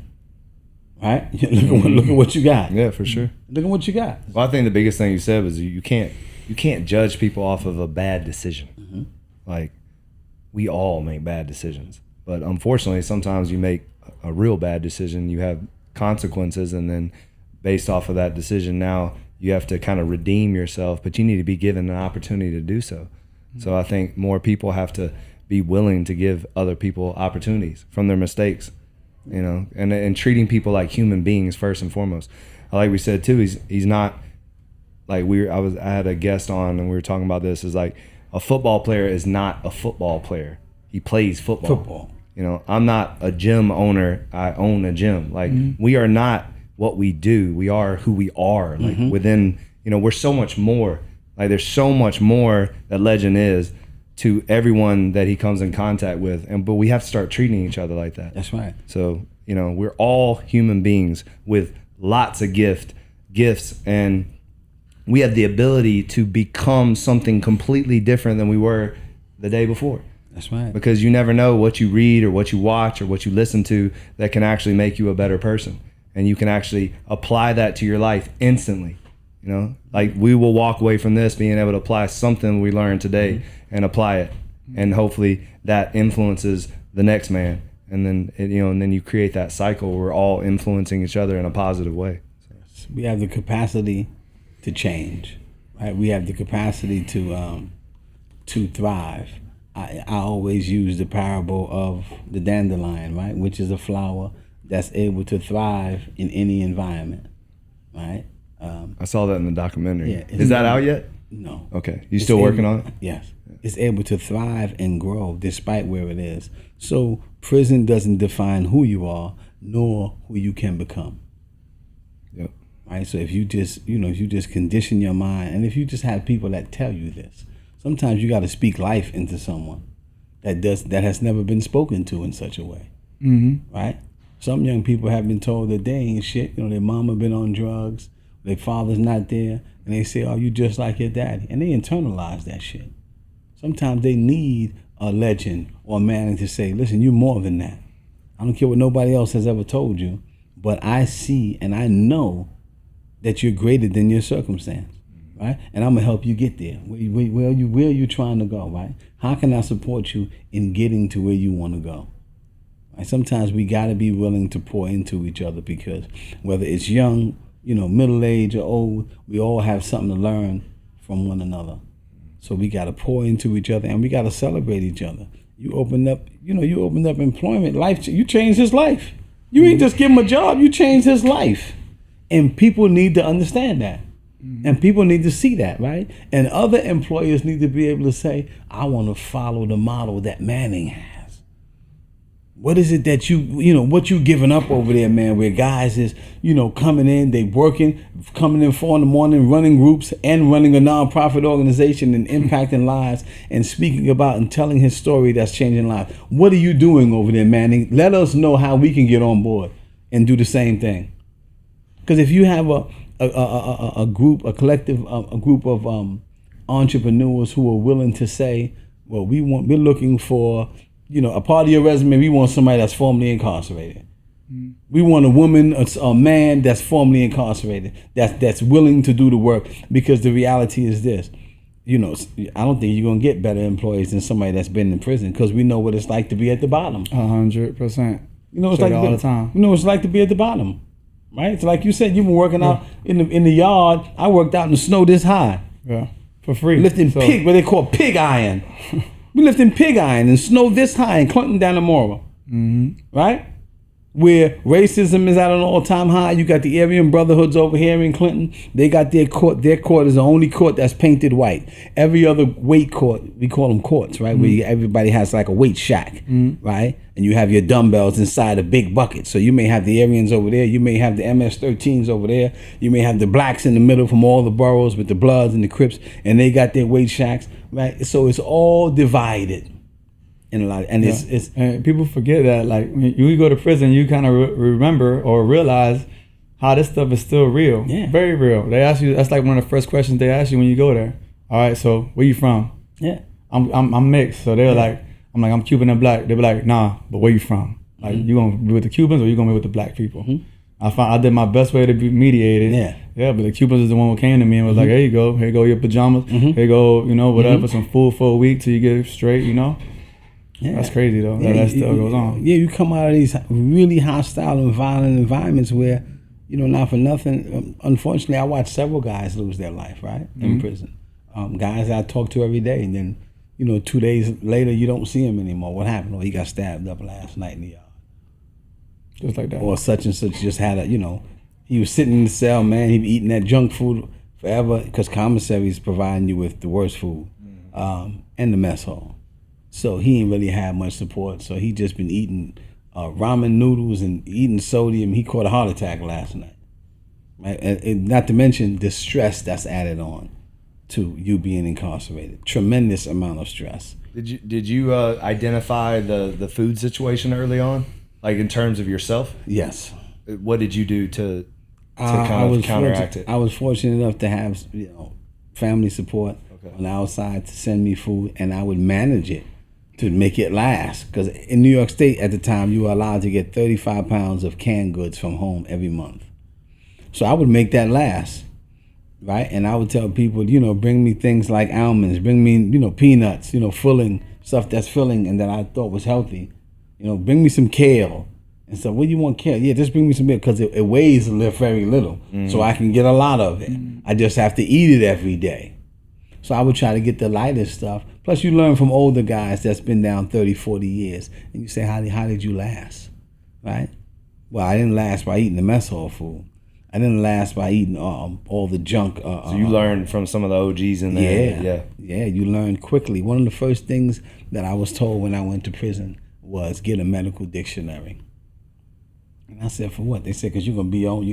right? Look at what you got. Yeah, for sure. Look at what you got. Well, I think the biggest thing you said was you can't judge people off of a bad decision. Mm-hmm. Like, we all make bad decisions, but unfortunately, sometimes you make a real bad decision. You have consequences, and then based off of that decision, now you have to kind of redeem yourself, but you need to be given an opportunity to do so. Mm-hmm. So I think more people have to be willing to give other people opportunities from their mistakes, you know, and treating people like human beings first and foremost. Like we said too, he's not like I had a guest on and we were talking about this, is like a football player is not a football player. He plays football. You know, I'm not a gym owner. I own a gym. Like we are not what we do. We are who we are. Like within, you know, we're so much more. Like there's so much more that Legend is to everyone that he comes in contact with. But we have to start treating each other like that. That's right. So, you know, we're all human beings with lots of gifts, and we have the ability to become something completely different than we were the day before. That's right. Because you never know what you read or what you watch or what you listen to that can actually make you a better person. And you can actually apply that to your life instantly. You know, like we will walk away from this being able to apply something we learned today and apply it. And hopefully that influences the next man. And then, and then you create that cycle where we're all influencing each other in a positive way. So. We have the capacity to change, right? We have the capacity to thrive. I always use the parable of the dandelion, right? Which is a flower that's able to thrive in any environment, right? I saw that in the documentary. Yeah, is that out yet? No. Okay. You still working on it? Yes. It's able to thrive and grow despite where it is. So prison doesn't define who you are, nor who you can become. Yep. Right? So if you just condition your mind, and if you just have people that tell you this, sometimes you got to speak life into someone that has never been spoken to in such a way, right? Some young people have been told that they ain't shit. You know, their mama been on drugs, their father's not there, and they say, "Oh, you just like your daddy," and they internalize that shit. Sometimes they need a legend or a man to say, "Listen, you're more than that. I don't care what nobody else has ever told you, but I see and I know that you're greater than your circumstance." Right? And I'm gonna help you get there. Where are you trying to go, right? How can I support you in getting to where you want to go? Right? Sometimes we gotta be willing to pour into each other, because whether it's young, middle age or old, we all have something to learn from one another. So we gotta pour into each other, and we gotta celebrate each other. You opened up employment, life. You changed his life. You ain't just give him a job. You changed his life, and people need to understand that. And people need to see that, right? And other employers need to be able to say, I want to follow the model that Manning has. What is it that what you giving up over there, man, where guys is, coming in, they working, coming in 4 a.m, running groups and running a nonprofit organization and impacting lives and speaking about and telling his story that's changing lives. What are you doing over there, Manning? Let us know how we can get on board and do the same thing. Because if you have a group of entrepreneurs who are willing to say, well, we're looking for, a part of your resume, we want somebody that's formerly incarcerated. We want a woman, a man that's formerly incarcerated, that's willing to do the work, because the reality is this, I don't think you're gonna get better employees than somebody that's been in prison, because we know what it's like to be at the bottom. 100%. It's like all the time. It's like to be at the bottom. Right? It's like you said, you've been working out in the yard. I worked out in the snow this high. Yeah, for free. Lifting what they call pig iron. We lifting pig iron in snow this high in Clinton down tomorrow. Right? where racism is at an all-time high. You got the Aryan Brotherhoods over here in Clinton. They got their court. Their court is the only court that's painted white. Every other weight court, we call them courts, right? Where everybody has like a weight shack, right? And you have your dumbbells inside a big bucket. So you may have the Aryans over there. You may have the MS-13s over there. You may have the blacks in the middle from all the boroughs with the Bloods and the Crips, and they got their weight shacks, right? So it's all divided. In a lot, and it's and people forget that, like, when you go to prison, you kind of remember or realize how this stuff is still real. Yeah, very real. They ask you, that's like one of the first questions they ask you when you go there. All right, so where you from? Yeah, I'm mixed. So they're like, I'm Cuban and black. They be like, nah, but where you from? Like, you gonna be with the Cubans or you gonna be with the black people? I did my best way to be mediated. Yeah, but the Cubans is the one who came to me and was like, here you go your pajamas, here you go, whatever, some food for a week till you get straight, Yeah. That's crazy though. That still goes on. Yeah, you come out of these really hostile and violent environments where, not for nothing. Unfortunately, I watched several guys lose their life, right, in prison. Guys I talk to every day, and then 2 days later you don't see him anymore. What happened? Well, he got stabbed up last night in the yard. Just like that. Or such and such just had he was sitting in the cell, man. He be eating that junk food forever because commissary is providing you with the worst food, and the mess hall. So he ain't really had much support. So he just been eating ramen noodles and eating sodium. He caught a heart attack last night. Right? And not to mention the stress that's added on to you being incarcerated. Tremendous amount of stress. Did you identify the food situation early on, like in terms of yourself? Yes. What did you do to kind of counteract it? I was fortunate enough to have family support on the outside to send me food, and I would manage it to make it last. Because in New York State at the time, you were allowed to get 35 pounds of canned goods from home every month. So I would make that last, right? And I would tell people, bring me things like almonds, bring me, peanuts, filling, stuff that's filling and that I thought was healthy. Bring me some kale. And so, what do you want kale? Yeah, just bring me some milk because it weighs very little. So I can get a lot of it. I just have to eat it every day. So I would try to get the lightest stuff. Plus, you learn from older guys that's been down 30, 40 years. And you say, how did you last? Right? Well, I didn't last by eating the mess hall food. I didn't last by eating all the junk. So you learned from some of the OGs in there. Yeah, you learn quickly. One of the first things that I was told when I went to prison was get a medical dictionary. And I said, for what? They said, because you got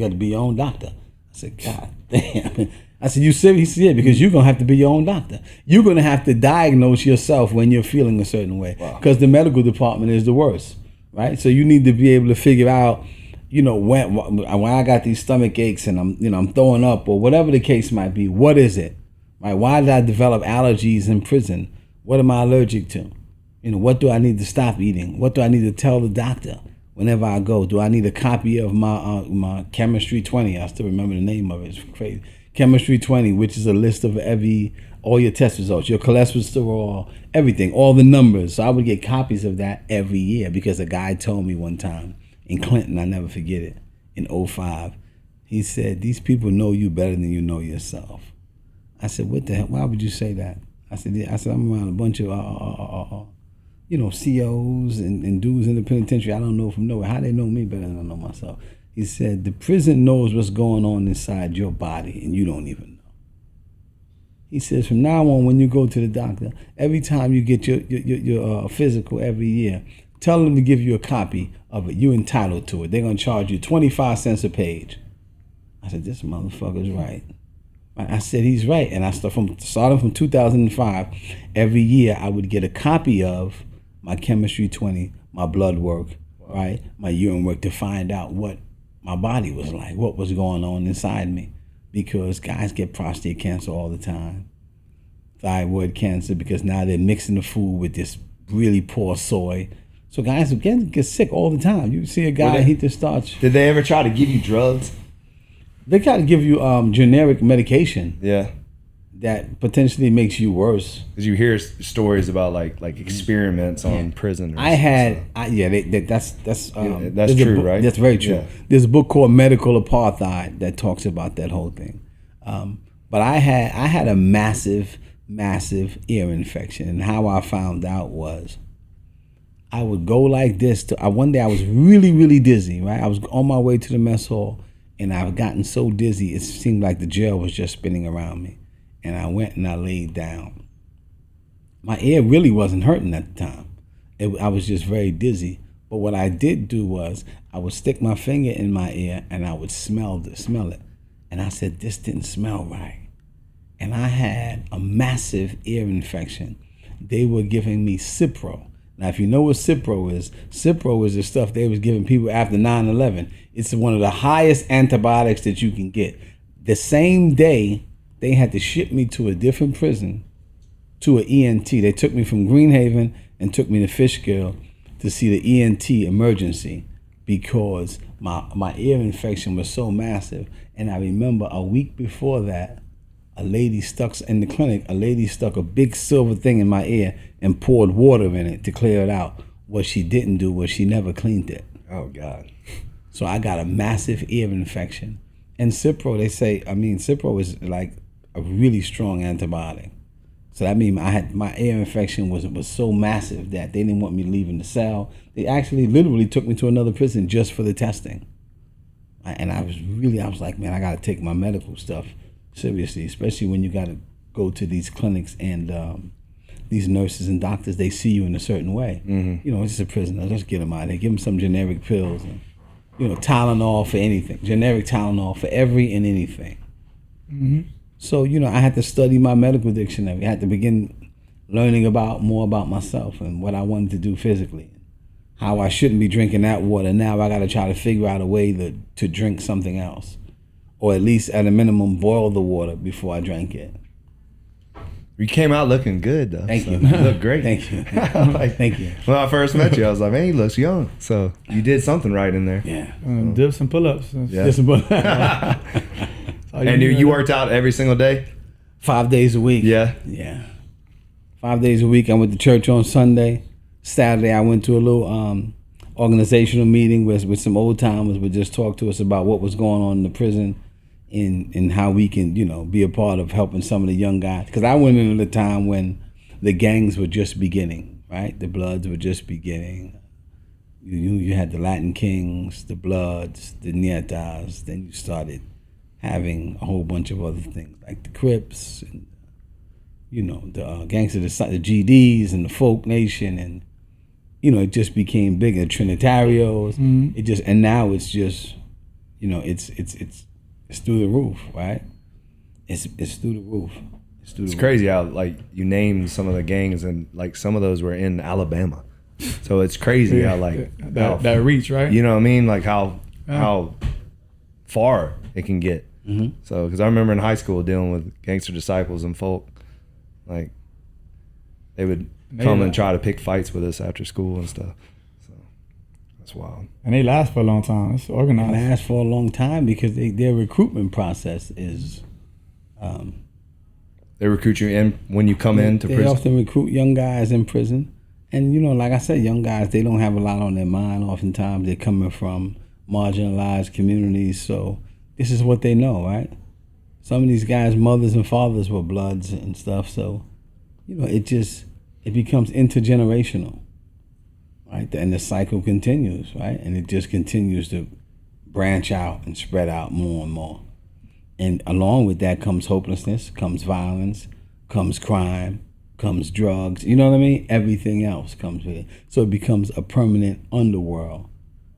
to be your own doctor. I said, God damn. I said, you serious? Yeah, because you're going to have to be your own doctor. You're going to have to diagnose yourself when you're feeling a certain way. Because the medical department is the worst, right? So you need to be able to figure out, when I got these stomach aches and I'm throwing up or whatever the case might be, what is it? Right? Why did I develop allergies in prison? What am I allergic to? What do I need to stop eating? What do I need to tell the doctor whenever I go? Do I need a copy of my Chemistry 20? I still remember the name of it. It's crazy. Chemistry 20, which is a list of all your test results, your cholesterol, everything, all the numbers. So I would get copies of that every year because a guy told me one time in Clinton, I never forget it, in 2005, he said, these people know you better than you know yourself. I said, what the hell? Why would you say that? I said, I'm around a bunch of, COs and dudes in the penitentiary. I don't know from nowhere. How they know me better than I know myself? He said, the prison knows what's going on inside your body and you don't even know. He says, from now on, when you go to the doctor, every time you get your physical every year, tell them to give you a copy of it. You're entitled to it. They're going to charge you 25 cents a page. I said, this motherfucker's right. I said, he's right. And I starting from 2005, every year I would get a copy of my Chemistry 20, my blood work, right? My urine work to find out what my body was like, what was going on inside me. Because guys get prostate cancer all the time, thyroid cancer, because now they're mixing the food with this really poor soy. So guys get sick all the time. You see a guy, he just starts. Did they ever try to give you drugs? They try to give you generic medication. Yeah. That potentially makes you worse. Because you hear stories about like experiments on prison. That's true, right? That's very true. Yeah. There's a book called Medical Apartheid that talks about that whole thing. But I had a massive ear infection, and how I found out was I would go like this. One day I was really, really dizzy, right? I was on my way to the mess hall, and I've gotten so dizzy, it seemed like the jail was just spinning around me. And I went and I laid down. My ear really wasn't hurting at the time. I was just very dizzy. But what I did do was I would stick my finger in my ear and I would smell it. And I said, this didn't smell right. And I had a massive ear infection. They were giving me Cipro. Now, if you know what Cipro is the stuff they was giving people after 9/11. It's one of the highest antibiotics that you can get. The same day, they had to ship me to a different prison, to an ENT. They took me from Greenhaven and took me to Fishkill to see the ENT emergency because my ear infection was so massive. And I remember a week before that, a lady stuck a big silver thing in my ear and poured water in it to clear it out. What she didn't do was she never cleaned it. Oh, God. So I got a massive ear infection. And Cipro, Cipro is like a really strong antibiotic. So that means my ear infection was so massive that they didn't want me leaving the cell. They actually literally took me to another prison just for the testing. And I was like, man, I got to take my medical stuff seriously, especially when you got to go to these clinics and these nurses and doctors, they see you in a certain way. Mm-hmm. You know, it's just a prisoner. Let's get them out of here. Give them some generic pills and, Tylenol for anything. Generic Tylenol for every and anything. Mm-hmm. So, I had to study my medical dictionary. I had to begin learning more about myself and what I wanted to do physically. How I shouldn't be drinking that water. Now I got to try to figure out a way to drink something else. Or at least at a minimum, boil the water before I drank it. You came out looking good, though. Thank you. You look great. Thank you. Thank you. When I first met you, I was like, man, he looks young. So you did something right in there. Yeah. Dips and pull-ups. Yeah. Dips and pull-ups. And you worked out every single day? 5 days a week. Yeah. Yeah. 5 days a week. I went to church on Sunday. Saturday, I went to a little organizational meeting with some old timers would just talk to us about what was going on in the prison and how we can, be a part of helping some of the young guys. Because I went into the time when the gangs were just beginning, right? The Bloods were just beginning. You had the Latin Kings, the Bloods, the Nietas. Then you started having a whole bunch of other things like the Crips and, the gangsters, the GDs and the Folk Nation, and it just became bigger. Trinitarios. Mm-hmm. And now it's just, it's through the roof, right? It's through the roof. It's crazy how you named some of the gangs and some of those were in Alabama. So it's crazy how that reach, right? You know what I mean? How far it can get. Mm-hmm. So because I remember in high school dealing with gangster disciples and folk, they would come and try to pick fights with us after school and stuff. So that's wild. And they last for a long time. It's organized. They last for a long time because their recruitment process is. They recruit you in when you come into prison. They often recruit young guys in prison, and like I said, young guys, they don't have a lot on their mind. Oftentimes, they're coming from marginalized communities, so this is what they know, right? Some of these guys' mothers and fathers were Bloods and stuff, so it becomes intergenerational, right? And the cycle continues, right? And it just continues to branch out and spread out more and more. And along with that comes hopelessness, comes violence, comes crime, comes drugs. You know what I mean? Everything else comes with it. So it becomes a permanent underworld,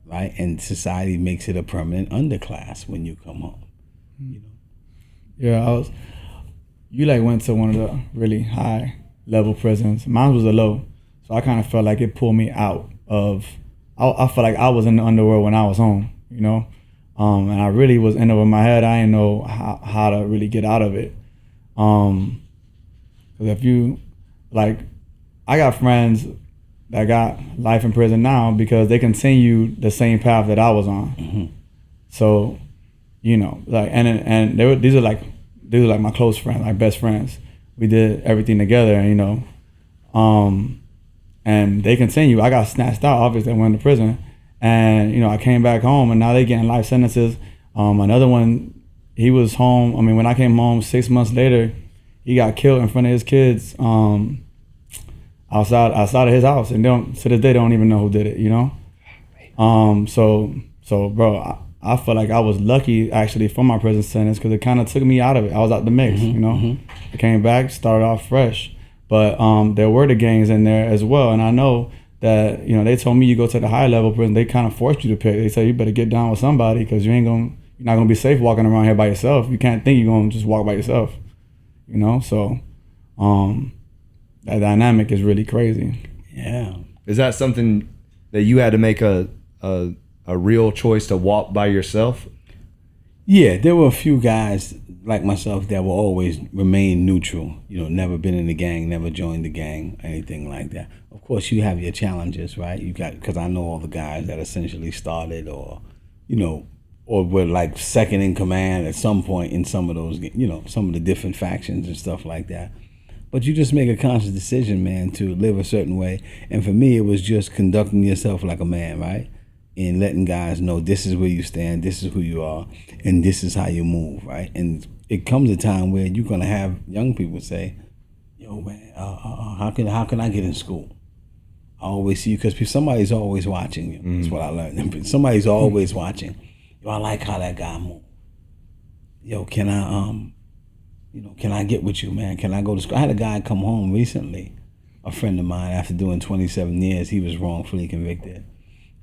right? And society makes it a permanent underclass when you come home. Yeah, you went to one of the really high level prisons. Mine was a low, so I kind of felt like it pulled me out of. I felt like I was in the underworld when I was home, and I really was in over my head. I didn't know how to really get out of it. Because if you, I got friends that got life in prison now because they continue the same path that I was on. Mm-hmm. So, these are my close friends, my best friends. We did everything together, and they continue. I got snatched out, obviously, I went to prison. And, I came back home and now they getting life sentences. Another one, he was home. When I came home 6 months later, he got killed in front of his kids. outside of his house, and to this day they don't even know who did it. You know, so bro, I feel like I was lucky actually for my prison sentence because it kind of took me out of it. I was out the mix. You know, I came back, started off fresh, but there were the gangs in there as well, and I know that they told me you go to the high level prison, they kind of forced you to pick. They say you better get down with somebody because you're not gonna be safe walking around here by yourself. You can't think you're gonna just walk by yourself. So that dynamic is really crazy. Yeah. Is that something that you had to make a real choice to walk by yourself? Yeah, there were a few guys like myself that will always remain neutral. Never been in the gang, never joined the gang, anything like that. Of course, you have your challenges, right? Because I know all the guys that essentially started or were like second in command at some point in some of those, some of the different factions and stuff like that. But you just make a conscious decision, man, to live a certain way. And for me, it was just conducting yourself like a man, right? And letting guys know this is where you stand, this is who you are, and this is how you move, right? And it comes a time where you're gonna have young people say, "Yo, man, how can I get in school?" I always see you because somebody's always watching you. That's what I learned. Somebody's always watching. Yo, I like how that guy moves. Yo, can I get with you, man? Can I go to school? I had a guy come home recently, a friend of mine, after doing 27 years. He was wrongfully convicted.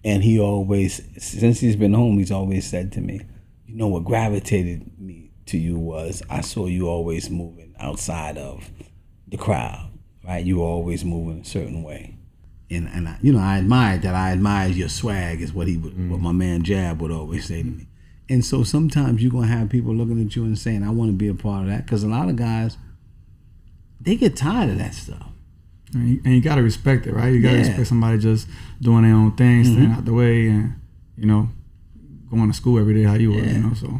And he always, since he's been home, he's always said to me, what gravitated me to you was I saw you always moving outside of the crowd, right? You were always moving a certain way. And I admired that. I admired your swag is what what my man Jab would always say to me. And so sometimes you're going to have people looking at you and saying, I want to be a part of that. Because a lot of guys, they get tired of that stuff. And you got to respect it, right? You got to respect somebody just doing their own thing, staying out the way, and, going to school every day how you were, so.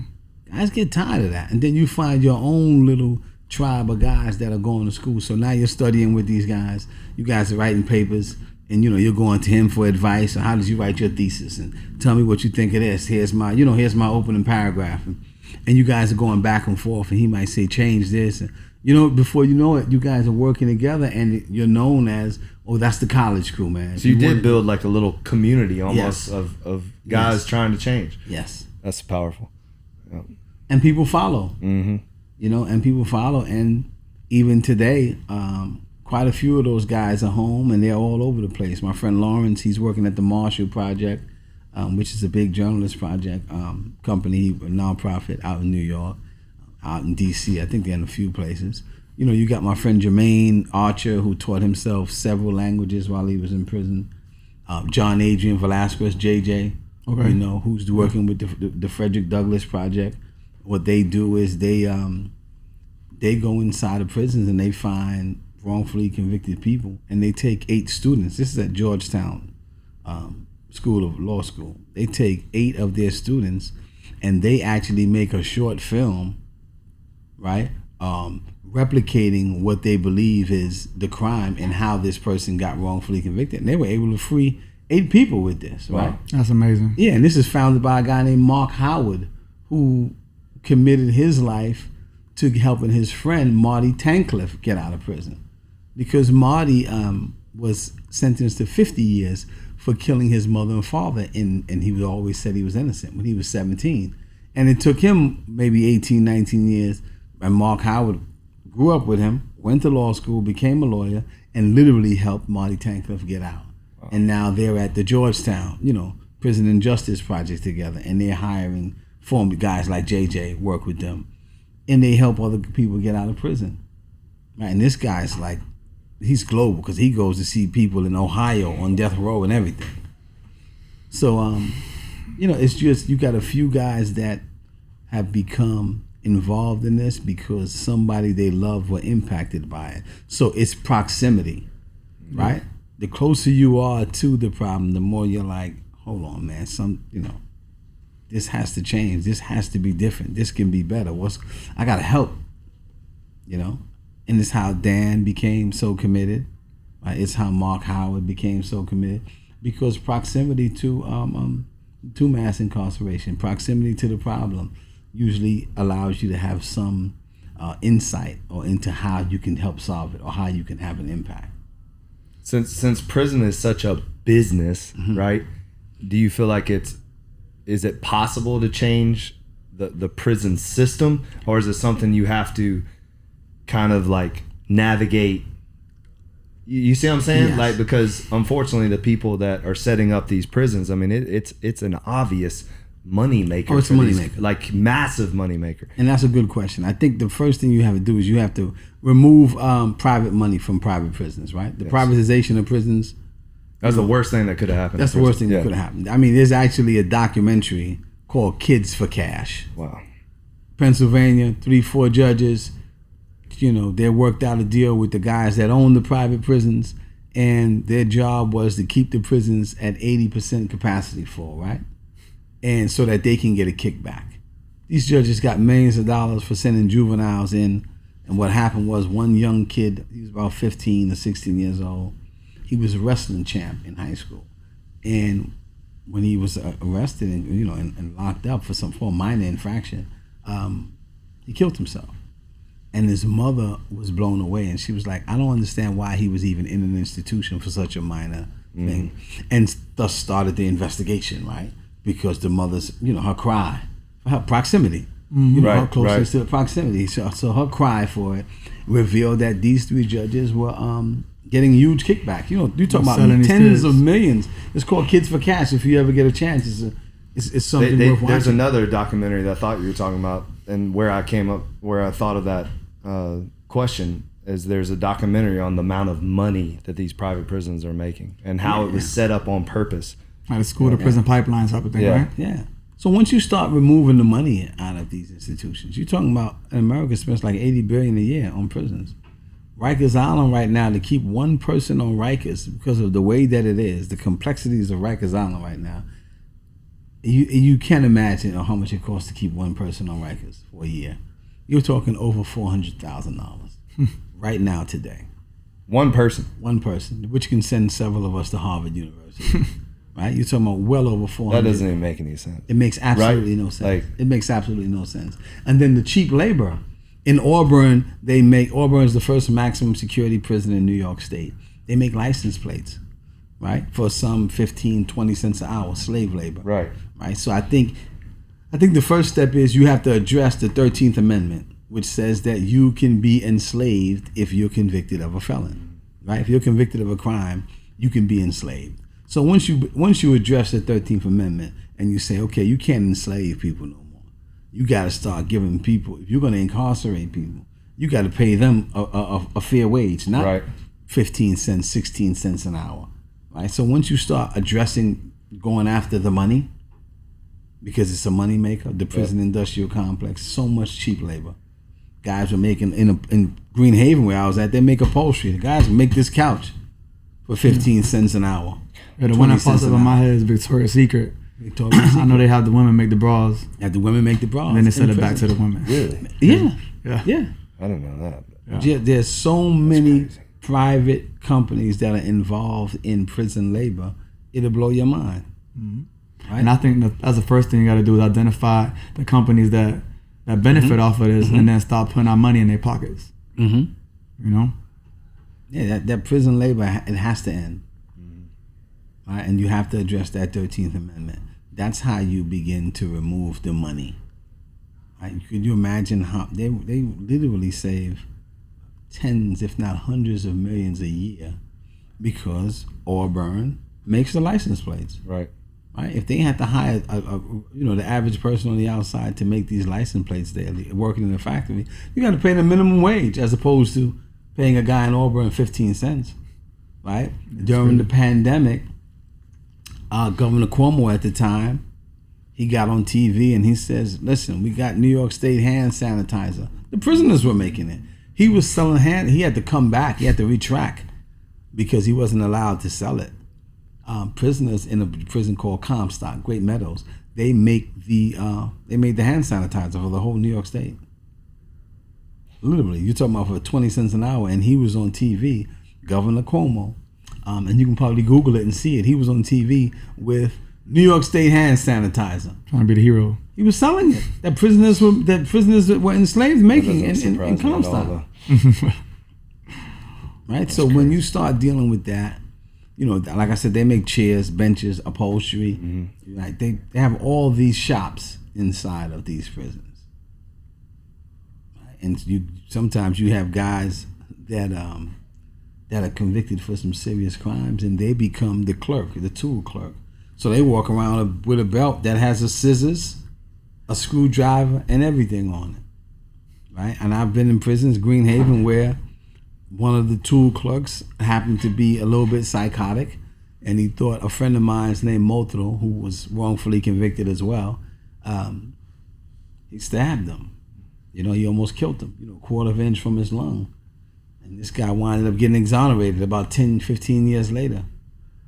Guys get tired of that. And then you find your own little tribe of guys that are going to school. So now you're studying with these guys. You guys are writing papers, and, you're going to him for advice. Or how did you write your thesis? And tell me what you think of this. Here's my opening paragraph. And you guys are going back and forth, and he might say, change this. And, before you know it, you guys are working together, and you're known as, that's the college crew, man. So you did build like a little community almost of guys trying to change. Yes. That's powerful. Yep. And people follow. And people follow. And even today, quite a few of those guys are home, and they're all over the place. My friend Lawrence, he's working at the Marshall Project, which is a big journalist project company, a nonprofit out in New York. Out in D.C., I think they're in a few places. You got my friend Jermaine Archer, who taught himself several languages while he was in prison. John Adrian Velasquez, JJ, who's working with the Frederick Douglass Project. What they do is they go inside of prisons and they find wrongfully convicted people, and they take 8 students. This is at Georgetown School of Law School. They take 8 of their students, and they actually make a short film, right? Replicating what they believe is the crime and how this person got wrongfully convicted. And they were able to free 8 people with this, right? Wow. That's amazing. Yeah, and this is founded by a guy named Mark Howard, who committed his life to helping his friend Marty Tancliffe get out of prison. Because Marty was sentenced to 50 years for killing his mother and father, and he always said he was innocent when he was 17. And it took him maybe 18, 19 years. And Mark Howard grew up with him, went to law school, became a lawyer, and literally helped Marty Tancliffe get out. Wow. And now they're at the Georgetown, Prison and Justice Project together, and they're hiring former guys like JJ work with them, and they help other people get out of prison. Right? And this guy's like, he's global because he goes to see people in Ohio on death row and everything. So, it's just you got a few guys that have become involved in this because somebody they love were impacted by it. So it's proximity, right? The closer you are to the problem, the more you're like, hold on, man, this has to change. This has to be different. This can be better. I gotta help, And it's how Dan became so committed, right? It's how Mark Howard became so committed because proximity to mass incarceration, proximity to the problem, usually allows you to have some insight or into how you can help solve it or how you can have an impact. since prison is such a business, right? Do you feel like is it possible to change the prison system, or is it something you have to kind of like navigate? You see what I'm saying? Yes. Like, because unfortunately the people that are setting up these prisons, I mean, it's an obvious money maker. Oh, it's a money maker. Like massive money maker. And that's a good question. I think the first thing you have to do is you have to remove private money from private prisons, right? The privatization of prisons. That's the worst thing that could have happened. That's the worst thing that could have happened. I mean, there's actually a documentary called Kids for Cash. Wow. Pennsylvania, 3-4 judges, they worked out a deal with the guys that own the private prisons, and their job was to keep the prisons at 80% capacity full, right? And so that they can get a kickback. These judges got millions of dollars for sending juveniles in, and what happened was one young kid, he was about 15 or 16 years old, he was a wrestling champ in high school, and when he was arrested and locked up for a minor infraction, he killed himself. And his mother was blown away, and she was like, I don't understand why he was even in an institution for such a minor thing. And thus started the investigation, right? Because the mother's, her cry, her proximity, her closeness to the proximity. So her cry for it revealed that these 3 judges were getting huge kickback. You talk about tens of millions. It's called Kids for Cash. If you ever get a chance, it's something worth watching. There's another documentary that I thought you were talking about, and where I thought of that question is there's a documentary on the amount of money that these private prisons are making and how it was set up on purpose. Like a school to prison pipeline type of thing, right? Yeah. So once you start removing the money out of these institutions, you're talking about America spends like $80 billion a year on prisons. Rikers Island right now, to keep one person on Rikers, because of the way that it is, the complexities of Rikers Island right now, you can't imagine how much it costs to keep one person on Rikers for a year. You're talking over $400,000 right now today. One person, which can send several of us to Harvard University. Right? You're talking about well over 400. That doesn't even make any sense. It makes absolutely no sense. It makes absolutely no sense. And then the cheap labor. In Auburn, Auburn's the first maximum security prison in New York State. They make license plates, right? For some 15, 20 cents an hour, slave labor. Right. So I think the first step is you have to address the 13th Amendment, which says that you can be enslaved if you're convicted of a felon, right? If you're convicted of a crime, you can be enslaved. So once you address the 13th Amendment and you say, okay, you can't enslave people no more. You got to start giving people, if you're going to incarcerate people, you got to pay them a fair wage, not 15 cents, 16 cents an hour, right? So once you start addressing going after the money, because it's a money maker, the prison industrial complex, so much cheap labor. Guys were making, in Green Haven where I was at, they make upholstery. The guys would make this couch for 15 cents an hour. Yeah, the one that pops up in my head is Victoria's Secret. I know they have the women make the bras. Have the women make the bras. And then they send it back to the women. Really? Yeah. I didn't know that. Yeah. There's so many private companies that are involved in prison labor. It'll blow your mind. Mm-hmm. Right? And I think that's the first thing you got to do is identify the companies that benefit off of this, and then stop putting our money in their pockets. Mm-hmm. Yeah, that prison labor, it has to end. Right? And you have to address that 13th Amendment. That's how you begin to remove the money. Right? Could you imagine how they literally save tens, if not hundreds of millions a year because Auburn makes the license plates. Right. If they had to hire the average person on the outside to make these license plates daily, working in a factory, you got to pay them minimum wage as opposed to paying a guy in Auburn 15 cents. Right? During the pandemic, Governor Cuomo at the time, he got on TV and he says, listen, we got New York State hand sanitizer. The prisoners were making it. He was selling he had to come back, he had to retract because he wasn't allowed to sell it. Prisoners in a prison called Comstock, Great Meadows, they made the hand sanitizer for the whole New York State. Literally, you're talking about for 20 cents an hour, and he was on TV, Governor Cuomo. And you can probably Google it and see it. He was on TV with New York State hand sanitizer. Trying to be the hero. He was selling it. That prisoners were enslaved making in Comstock. right? So when you start dealing with that, you know, like I said, they make chairs, benches, upholstery. Right? They have all these shops inside of these prisons, right? And sometimes you have guys that are convicted for some serious crimes, and they become the clerk, the tool clerk. So they walk around with a belt that has a scissors, a screwdriver, and everything on it, right? And I've been in prisons, Greenhaven, where one of the tool clerks happened to be a little bit psychotic, and he thought a friend of mine's named Motul, who was wrongfully convicted as well, he stabbed him. You know, he almost killed him, you know, a quarter of an inch from his lung. And this guy wound up getting exonerated about 10, 15 years later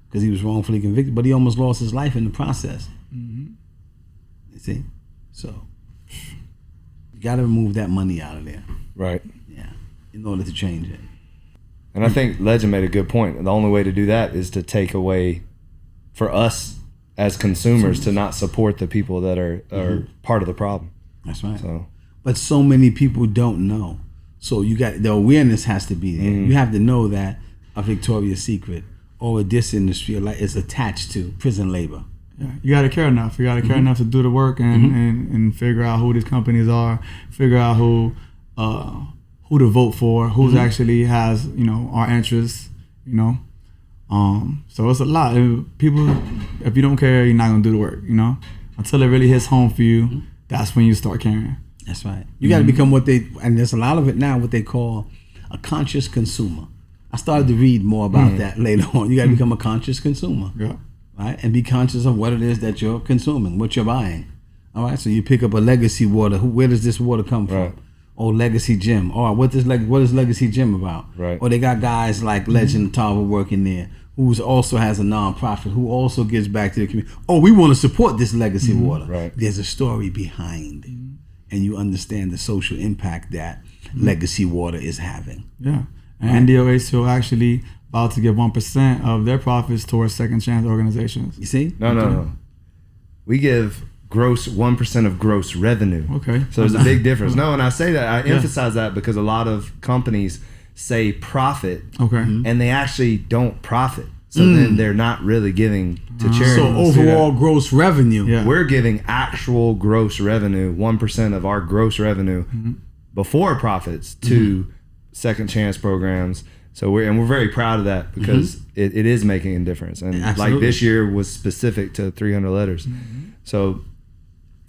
because he was wrongfully convicted, but he almost lost his life in the process. You see? So you got to remove that money out of there. Right. Yeah, in order to change it. And I think Legend made a good point. The only way to do that is to take away, for us as consumers, to not support the people that are part of the problem. That's right. So, but so many people don't know. So you got, the awareness has to be there. You have to know that a Victoria's Secret or this industry is attached to prison labor. Yeah, you got to care enough. You got to care enough to do the work and figure out who these companies are, figure out who to vote for, who's actually has, you know, our interests, you know. So it's a lot. People, if you don't care, you're not gonna do the work, you know. Until it really hits home for you, that's when you start caring. That's right. You got to become and there's a lot of it now, what they call a conscious consumer. I started to read more about that later on. You got to become a conscious consumer, right? And be conscious of what it is that you're consuming, what you're buying. All right. So you pick up a Legacy water. Where does this water come from? Right. Or Legacy Gym. Or what is Legacy Gym about? Right. Or they got guys like Legend Tarver working there, who also has a nonprofit, who also gives back to the community. Oh, we want to support this Legacy water. Right. There's a story behind it. And you understand the social impact that Legacy water is having. Yeah. And NDOH actually about to give 1% of their profits towards second chance organizations. You see? No. We give gross 1% of gross revenue. Okay. So there's a big difference. No, and I say that, I emphasize that because a lot of companies say profit, and they actually don't profit. So then they're not really giving to charity. So overall gross revenue. We're giving actual gross revenue, 1% of our gross revenue before profits to second chance programs. So we're very proud of that because it is making a difference. And like this year was specific to 300 letters. So,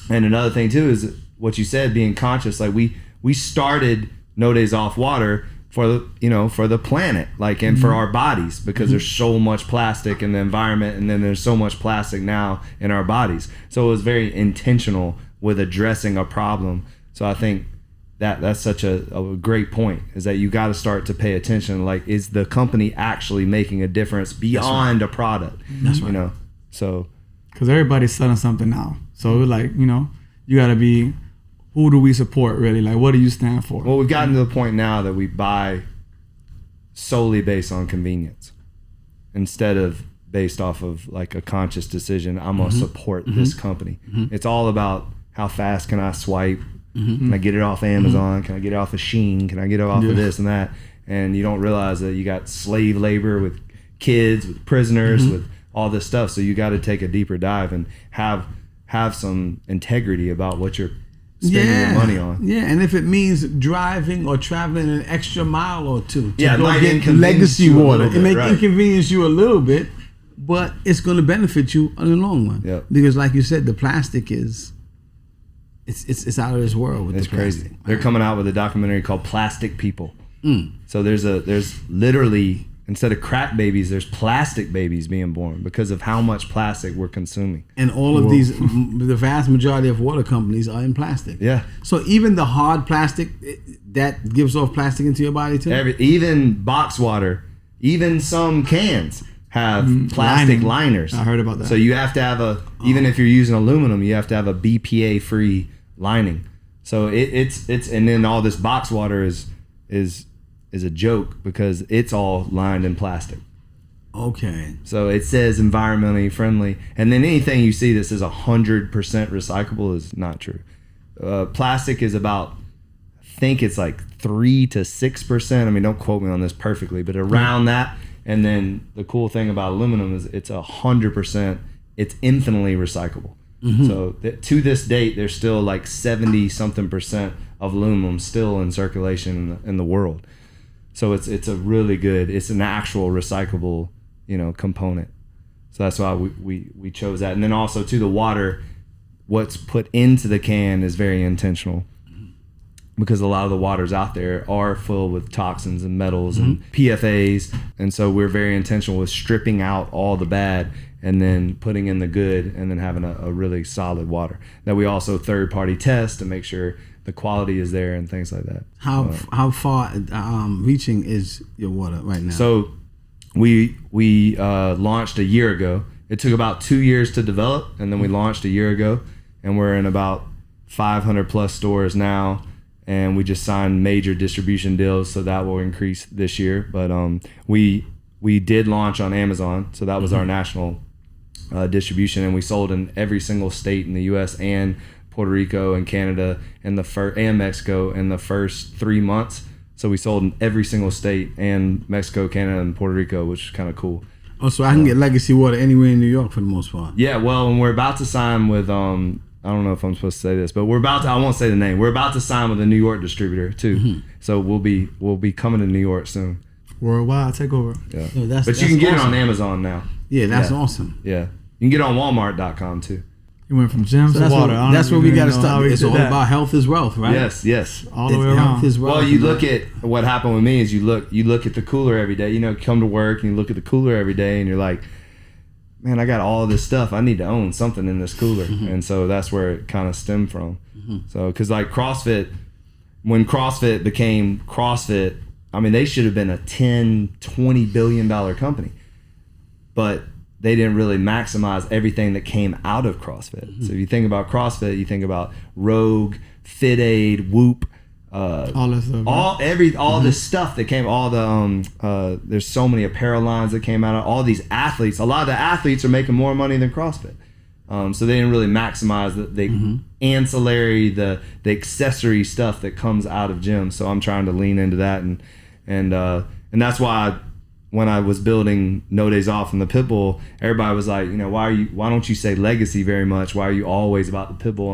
and another thing too is what you said, being conscious. Like we started No Days Off Water for the planet, like, and for our bodies, because there's so much plastic in the environment, and then there's so much plastic now in our bodies. So it was very intentional with addressing a problem. So I think that's such a great point, is that you got to start to pay attention. Like, is the company actually making a difference beyond a product? That's right. You know, so because everybody's selling something now. So like, you know, you got to be, who do we support really? Like, what do you stand for? Well, we've gotten to the point now that we buy solely based on convenience instead of based off of like a conscious decision. I'm going to support this company. It's all about how fast can I swipe? Can I get it off Amazon? Can I get it off of Shein? Can I get it off of this and that? And you don't realize that you got slave labor with kids, with prisoners, with all this stuff. So you got to take a deeper dive and have some integrity about what you're spending your money on. Yeah, and if it means driving or traveling an extra mile or two to it go might get inconvenience Legacy you a water, little it may bit, inconvenience you a little bit, but it's going to benefit you in the long run. Yep. Because like you said, the plastic is it's out of this world with It's the plastic. crazy. They're coming out with a documentary called Plastic People. So there's literally, instead of crack babies, there's plastic babies being born because of how much plastic we're consuming. And all of these, the vast majority of water companies are in plastic. Yeah. So even the hard plastic that gives off plastic into your body too. Even box water, even some cans have plastic liners. I heard about that. So you have to have even if you're using aluminum, you have to have a BPA free lining. So it's and then all this box water is a joke because it's all lined in plastic. Okay. So it says environmentally friendly, and then anything you see that says 100% recyclable is not true. Plastic is about think it's like 3 to 6%. I mean, don't quote me on this perfectly, but around that. And then the cool thing about aluminum is it's 100%. It's infinitely recyclable. So to this date, there's still like 70 something percent of aluminum still in circulation in the world. So it's a really good, it's an actual recyclable, component. So that's why we chose that. And then also to the water, what's put into the can is very intentional, because a lot of the waters out there are filled with toxins and metals and PFAs. And so we're very intentional with stripping out all the bad and then putting in the good, and then having a really solid water that we also third party test to make sure the quality is there and things like that. How far reaching is your water right now? So we launched a year ago. It took about 2 years to develop, and then we launched a year ago, and we're in about 500 plus stores now. And we just signed major distribution deals, so that will increase this year. But we did launch on Amazon, so that was our national distribution, and we sold in every single state in the U.S. and Puerto Rico and Canada and Mexico in the first 3 months. So we sold in every single state, and Mexico, Canada, and Puerto Rico, which is kind of cool. Oh, so I can get legacy water anywhere in New York for the most part. Yeah, well, and we're about to sign with I don't know if I'm supposed to say this, but I won't say the name. We're about to sign with a New York distributor too. So we'll be coming to New York soon. Worldwide takeover. Yeah. So but you can get it on Amazon now. Yeah, that's awesome. Yeah. You can get it on Walmart.com too. You went from gyms to water. That's where we got to start. It's all about health is wealth, right? Yes. All the way around. Health is wealth. Well, you look at what happened with me is you look at the cooler every day. Come to work and you look at the cooler every day and you're like, man, I got all this stuff. I need to own something in this cooler. And so that's where it kind of stemmed from. So, because like CrossFit, when CrossFit became CrossFit, I mean, they should have been a $10-20 billion company. But they didn't really maximize everything that came out of CrossFit. So if you think about CrossFit, you think about Rogue, Fit Aid, Whoop, all this stuff, all this stuff that came, all the there's so many apparel lines that came out of all these athletes. A lot of the athletes are making more money than CrossFit. So they didn't really maximize the ancillary, the accessory stuff that comes out of gyms. So I'm trying to lean into that, and that's why when I was building No Days Off and the Pitbull, everybody was like, why don't you say legacy very much? Why are you always about the Pitbull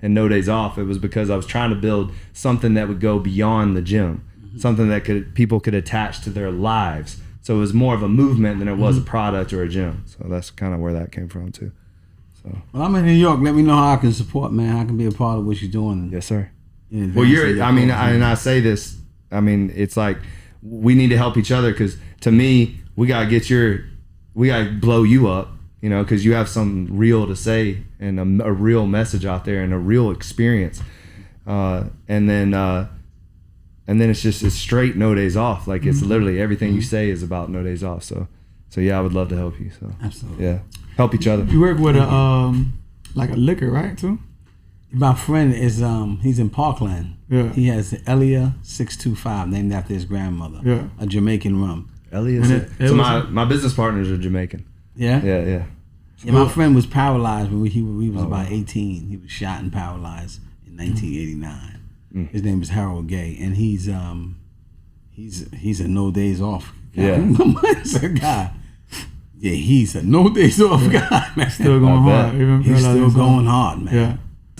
and No Days Off? It was because I was trying to build something that would go beyond the gym, something that people could attach to their lives. So it was more of a movement than it was a product or a gym. So that's kind of where that came from too. So. Well, I'm in New York. Let me know how I can support, man. How I can be a part of what you're doing. Yes, sir. Well, I say this. I mean, it's like we need to help each other, because to me, we gotta blow you up, because you have something real to say and a real message out there and a real experience. And then it's straight No Days Off. Like it's literally everything you say is about No Days Off. So yeah, I would love to help you. So absolutely, yeah, help each other. You work with a liquor, right, too? My friend is he's in Parkland. Yeah. He has Elia 625 named after his grandmother. Yeah. A Jamaican rum. Elia. So my business partners are Jamaican. Yeah. Yeah. Yeah, my friend was paralyzed when he was about 18. He was shot and paralyzed in 1989. His name is Harold Gay, and he's a No Days Off guy. Yeah. He's a guy. Yeah, he's a No Days Off guy, man. Still going hard. He's still going hard, man. Yeah.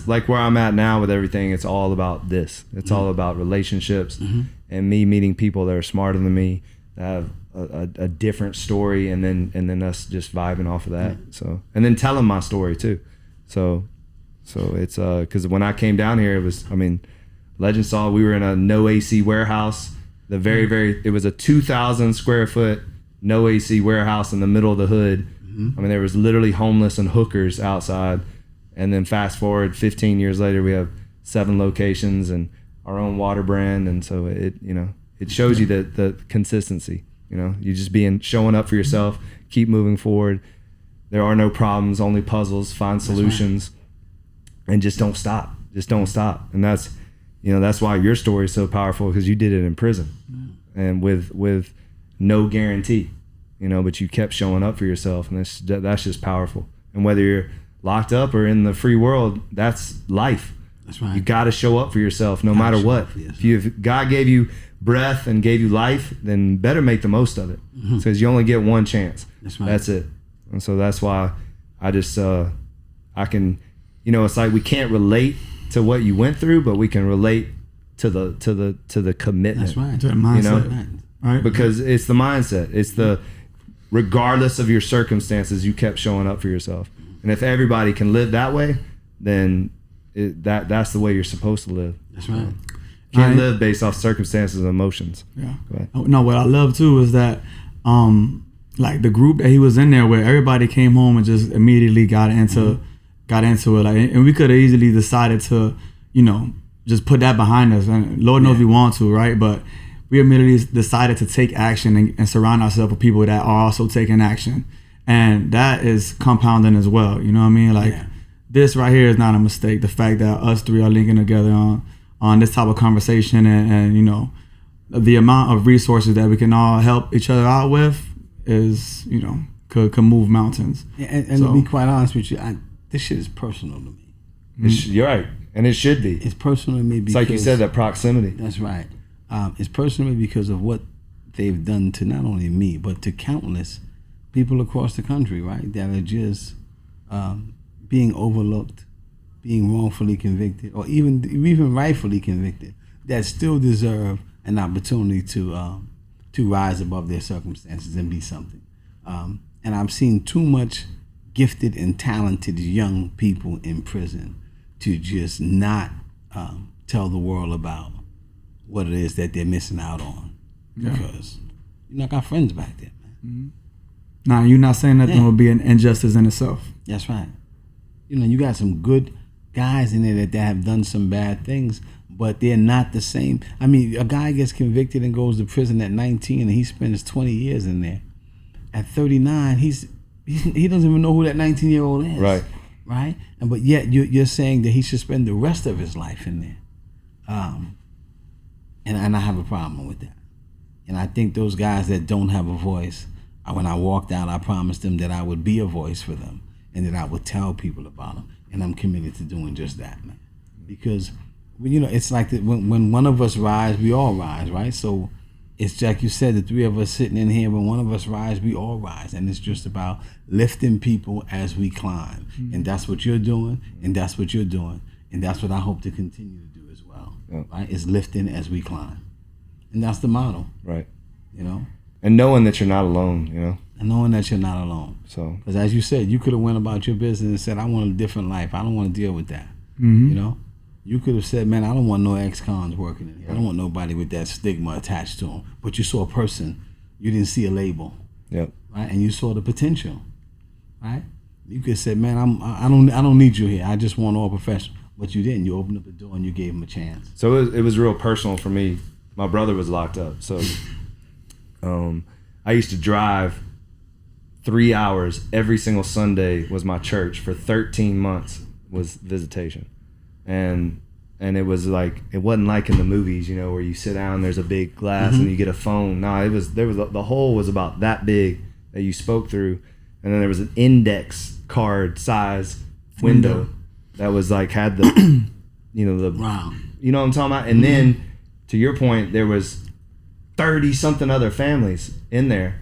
Like where I'm at now with everything, it's all about this. It's all about relationships and me meeting people that are smarter than me, that have a different story, and then us just vibing off of that. So, and then telling my story too. So it's because when I came down here, Legend saw we were in a no AC warehouse. It was a 2,000 square foot no AC warehouse in the middle of the hood. There was literally homeless and hookers outside. And then fast forward 15 years later, we have 7 locations and our own water brand. And so it shows you the consistency, you just showing up for yourself, keep moving forward. There are no problems, only puzzles, find solutions, and just don't stop. And that's why your story is so powerful, because you did it in prison and with no guarantee, but you kept showing up for yourself, and that's just powerful. And whether you're locked up or in the free world, that's life. That's right. You got to show up for yourself no matter what. If God gave you breath and gave you life, then better make the most of it, because you only get one chance. That's right. That's it. And so that's why I just I can, it's like we can't relate to what you went through, but we can relate to the commitment. That's right. To the mindset. Right. Because it's the mindset. It's the, regardless of your circumstances, you kept showing up for yourself. And if everybody can live that way, then that's the way you're supposed to live. That's right. Can't live based off circumstances and emotions. Yeah. No, what I love too is that like the group that he was in there, where everybody came home and just immediately got into it, like, and we could have easily decided to, just put that behind us, and Lord knows we want to, right? But we immediately decided to take action and surround ourselves with people that are also taking action, and that is compounding as well. You know what I mean? Like this right here is not a mistake. The fact that us three are linking together on this type of conversation, and the amount of resources that we can all help each other out with is, could move mountains. And so, to be quite honest with you, this shit is personal to me. You're right, and it should be. It's personal to me because, it's like you said, that proximity. That's right. It's personal to me because of what they've done to not only me, but to countless people across the country, right? That are just being overlooked, being wrongfully convicted, or even rightfully convicted, that still deserve an opportunity to rise above their circumstances and be something. And I've seen too much gifted and talented young people in prison to just not tell the world about what it is that they're missing out on, because I got friends back there, man. Now, you're not saying that there will be an injustice in itself. That's right. You got some good guys in there that have done some bad things, but they're not the same. I mean, a guy gets convicted and goes to prison at 19, and he spends 20 years in there. At 39, he doesn't even know who that 19-year-old is. Right. Right? But yet you're saying that he should spend the rest of his life in there. And I have a problem with that. And I think those guys that don't have a voice, when I walked out, I promised them that I would be a voice for them and that I would tell people about them. And I'm committed to doing just that, man. Because, it's like that when one of us rise, we all rise, right? So it's like you said, the three of us sitting in here, when one of us rise, we all rise. And it's just about lifting people as we climb. And that's what you're doing, and that's what you're doing. And that's what I hope to continue to do as well, right? It's lifting as we climb. And that's the motto. Right. And knowing that you're not alone, And knowing that you're not alone. So, because as you said, you could have went about your business and said, I want a different life. I don't want to deal with that. You could have said, man, I don't want no ex-cons working in here. I don't want nobody with that stigma attached to them. But you saw a person. You didn't see a label. Yep. Right? And you saw the potential. Right? You could have said, man, I don't need you here. I just want all professional. But you didn't. You opened up the door and you gave them a chance. So it was real personal for me. My brother was locked up. So I used to drive 3 hours every single Sunday was my church for 13 months was visitation. And it was like, it wasn't like in the movies, where you sit down, there's a big glass and you get a phone. No, the hole was about that big that you spoke through. And then there was an index card size window that was like, had the, wow. You know what I'm talking about? And then to your point, there was 30 something other families in there.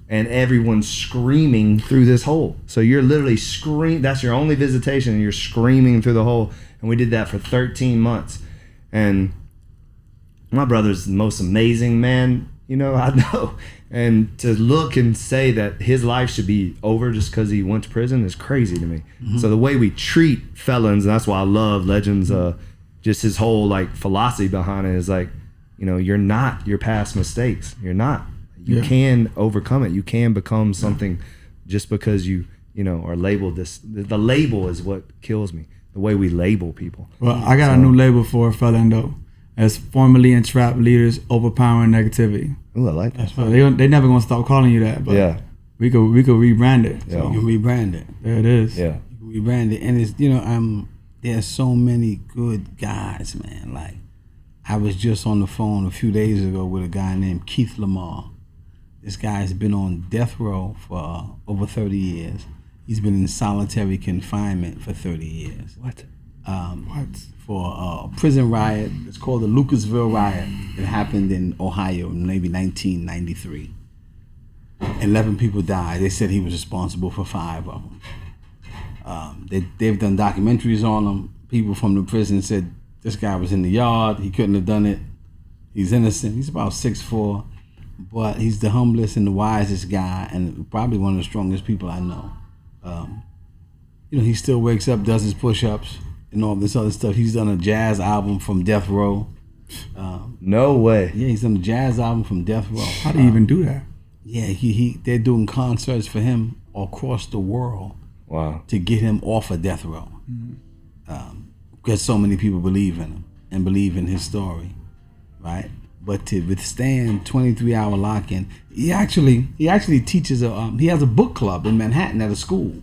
And everyone's screaming through this hole. So you're literally screaming. That's your only visitation, and you're screaming through the hole. And we did that for 13 months. And my brother's the most amazing man, I know. And to look and say that his life should be over just because he went to prison is crazy to me. So the way we treat felons, and that's why I love Legends, just his whole philosophy behind it is you're not your past mistakes. You're not. You can overcome it. You can become something just because you are labeled this. The label is what kills me. The way we label people. Well, I got a new label for a felon though, as formerly entrapped leaders overpowering negativity. Ooh, I like that. So they never gonna stop calling you that. But we could rebrand it. So you can rebrand it. There it is. Yeah. You can rebrand it, and it's there's so many good guys, man. Like I was just on the phone a few days ago with a guy named Keith Lamar. This guy's been on death row for over 30 years. He's been in solitary confinement for 30 years. What? for a prison riot. It's called the Lucasville riot. It happened in Ohio in maybe 1993. 11 people died. They said he was responsible for 5 of them. They've done documentaries on him. People from the prison said this guy was in the yard. He couldn't have done it. He's innocent. He's about 6'4", but he's the humblest and the wisest guy, and probably one of the strongest people I know. He still wakes up, does his push-ups, and all this other stuff. He's done a jazz album from death row. No way. Yeah, he's done a jazz album from death row. How do you even do that? Yeah, they're doing concerts for him across the world. Wow. To get him off of death row. Because so many people believe in him and believe in his story, right? But to withstand 23-hour lock-in, he actually teaches he has a book club in Manhattan at a school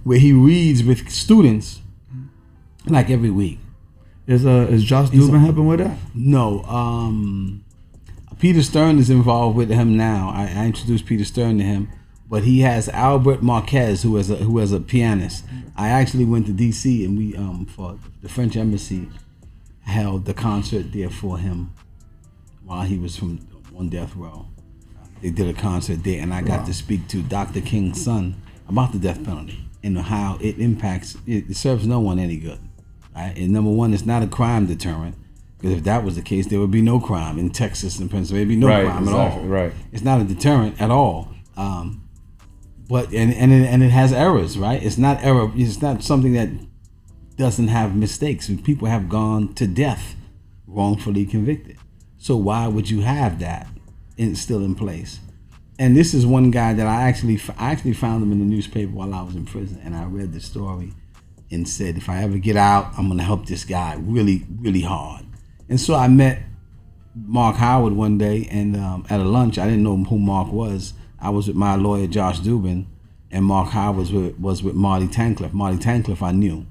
where he reads with students like every week. Is Josh Dubin helping with that? No. Peter Stern is involved with him now. I introduced Peter Stern to him, but he has Albert Marquez, who is a pianist. I actually went to D.C. and we for the French embassy held the concert there for him while he was on death row. They did a concert there, and I got to speak to Dr. King's son about the death penalty and how it impacts. It serves no one any good. Right? And number one, it's not a crime deterrent. Because if that was the case, there would be no crime in Texas and Pennsylvania. There'd be no crime at all. Right. It's not a deterrent at all. But it has errors, right? It's not error. It's not something that doesn't have mistakes. People have gone to death wrongfully convicted. So why would you have that still in place? And this is one guy that I actually found him in the newspaper while I was in prison, and I read the story and said, if I ever get out, I'm gonna help this guy really, really hard. And so I met Mark Howard one day, and at a lunch, I didn't know who Mark was. I was with my lawyer, Josh Dubin, and Mark Howard was with Marty Tancliffe. Marty Tancliffe I knew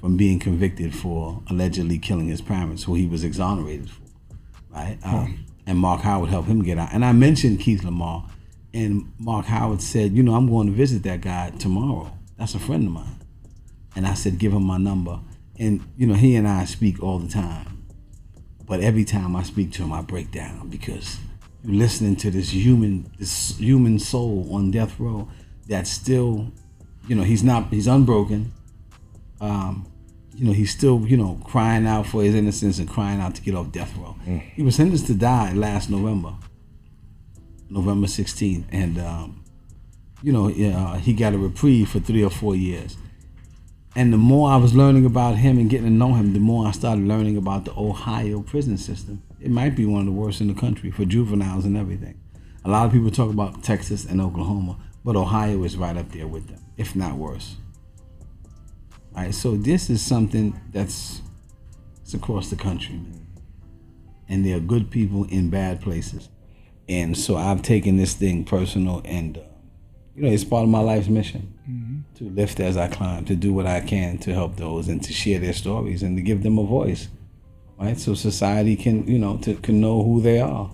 from being convicted for allegedly killing his parents, who he was exonerated for, right? And Mark Howard helped him get out. And I mentioned Keith Lamar, and Mark Howard said, I'm going to visit that guy tomorrow. That's a friend of mine. And I said, give him my number. And, he and I speak all the time. But every time I speak to him, I break down, because you're listening to this human soul on death row that's still, he's unbroken. He's still, crying out for his innocence and crying out to get off death row. He was sentenced to die last November 16th, and he got a reprieve for 3 or 4 years. And the more I was learning about him and getting to know him, the more I started learning about the Ohio prison system. It might be one of the worst in the country for juveniles and everything. A lot of people talk about Texas and Oklahoma, but Ohio is right up there with them, if not worse. All right, so this is something it's across the country, man. And there are good people in bad places. And so I've taken this thing personal, and it's part of my life's mission to lift as I climb, to do what I can to help those and to share their stories and to give them a voice, right? So society can, can know who they are.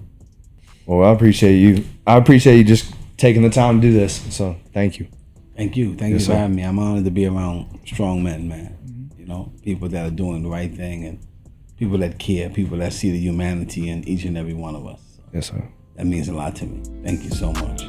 Well, I appreciate you. I appreciate you just taking the time to do this. So thank you. Thank you. Thank you for having me. I'm honored to be around strong men, man. People that are doing the right thing and people that care, people that see the humanity in each and every one of us. Yes, sir. That means a lot to me. Thank you so much.